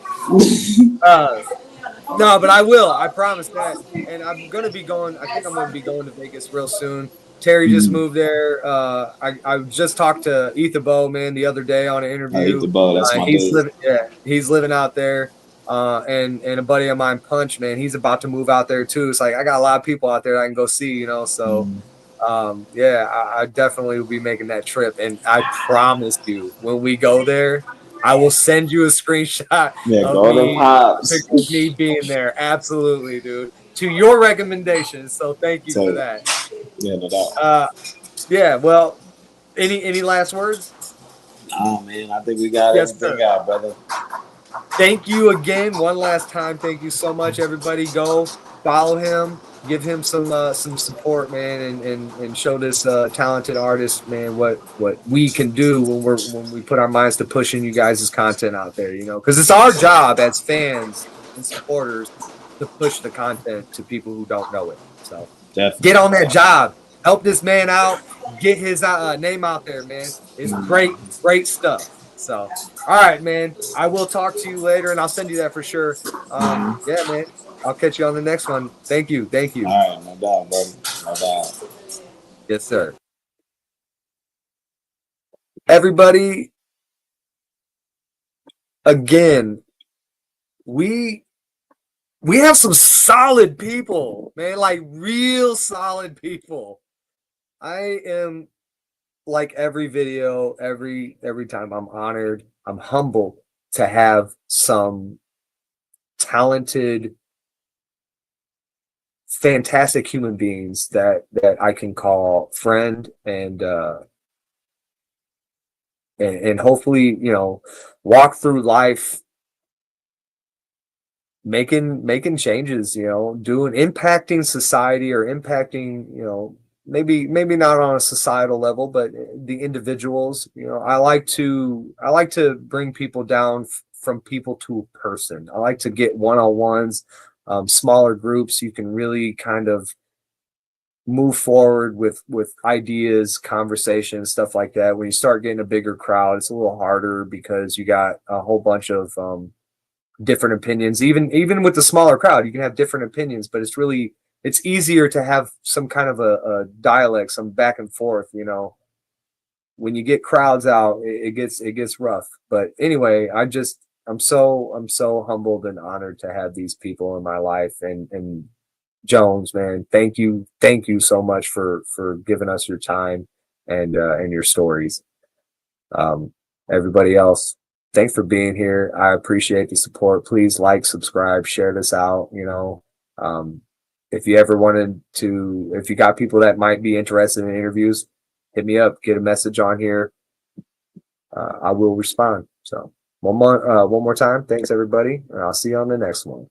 No, but I will. I promise that. And I'm gonna be going. I think I'm gonna be going to Vegas real soon. Terry just moved there. I just talked to Ethan Bow, man, the other day on an I eat interview. the bowl. That's my He's dude. living. Yeah, he's living out there. And a buddy of mine, Punch, man, he's about to move out there too. It's like I got a lot of people out there that I can go see, you know. So, yeah, I definitely will be making that trip. And I promise you, when we go there, I will send you a screenshot Yeah, of go to Pops. me being there. Absolutely, dude. To your recommendations. So thank you for So, that. yeah, no doubt. Yeah. Well, any last words? Oh man, I think we got Yes, everything sir. out, brother. Thank you again, one last time. Thank you so much, everybody. Go follow him, give him some support, man, and show this talented artist, man, what we can do when we put our minds to pushing you guys' content out there, you know, because it's our job as fans and supporters to push the content to people who don't know it. So Definitely. get on that job, help this man out, get his name out there, man. It's great stuff. So, all right, man. I will talk to you later, and I'll send you that for sure. Yeah, man. I'll catch you on the next one. Thank you. Thank you. All right, no doubt, brother. No doubt. Yes, sir. Everybody, again, we have some solid people, man, like real solid people. I am like every video, every time I'm honored, I'm humbled to have some talented, fantastic human beings that I can call friend and hopefully, you know, walk through life making changes, you know, impacting society or impacting, you know, maybe not on a societal level, but the individuals, you know, I like to bring people down from people to a person. I like to get one-on-ones, smaller groups. You can really kind of move forward with ideas, conversations, stuff like that. When you start getting a bigger crowd, it's a little harder because you got a whole bunch of different opinions. Even with the smaller crowd, you can have different opinions, but it's easier to have some kind of a dialect, some back and forth, you know. When you get crowds out, it gets rough. But anyway, I'm so humbled and honored to have these people in my life. And Jones, man, thank you so much for giving us your time and your stories. Everybody else, thanks for being here. I appreciate the support. Please like, subscribe, share this out. You know, if you got people that might be interested in interviews, hit me up, get a message on here. I will respond. So one more time. Thanks everybody. And I'll see you on the next one.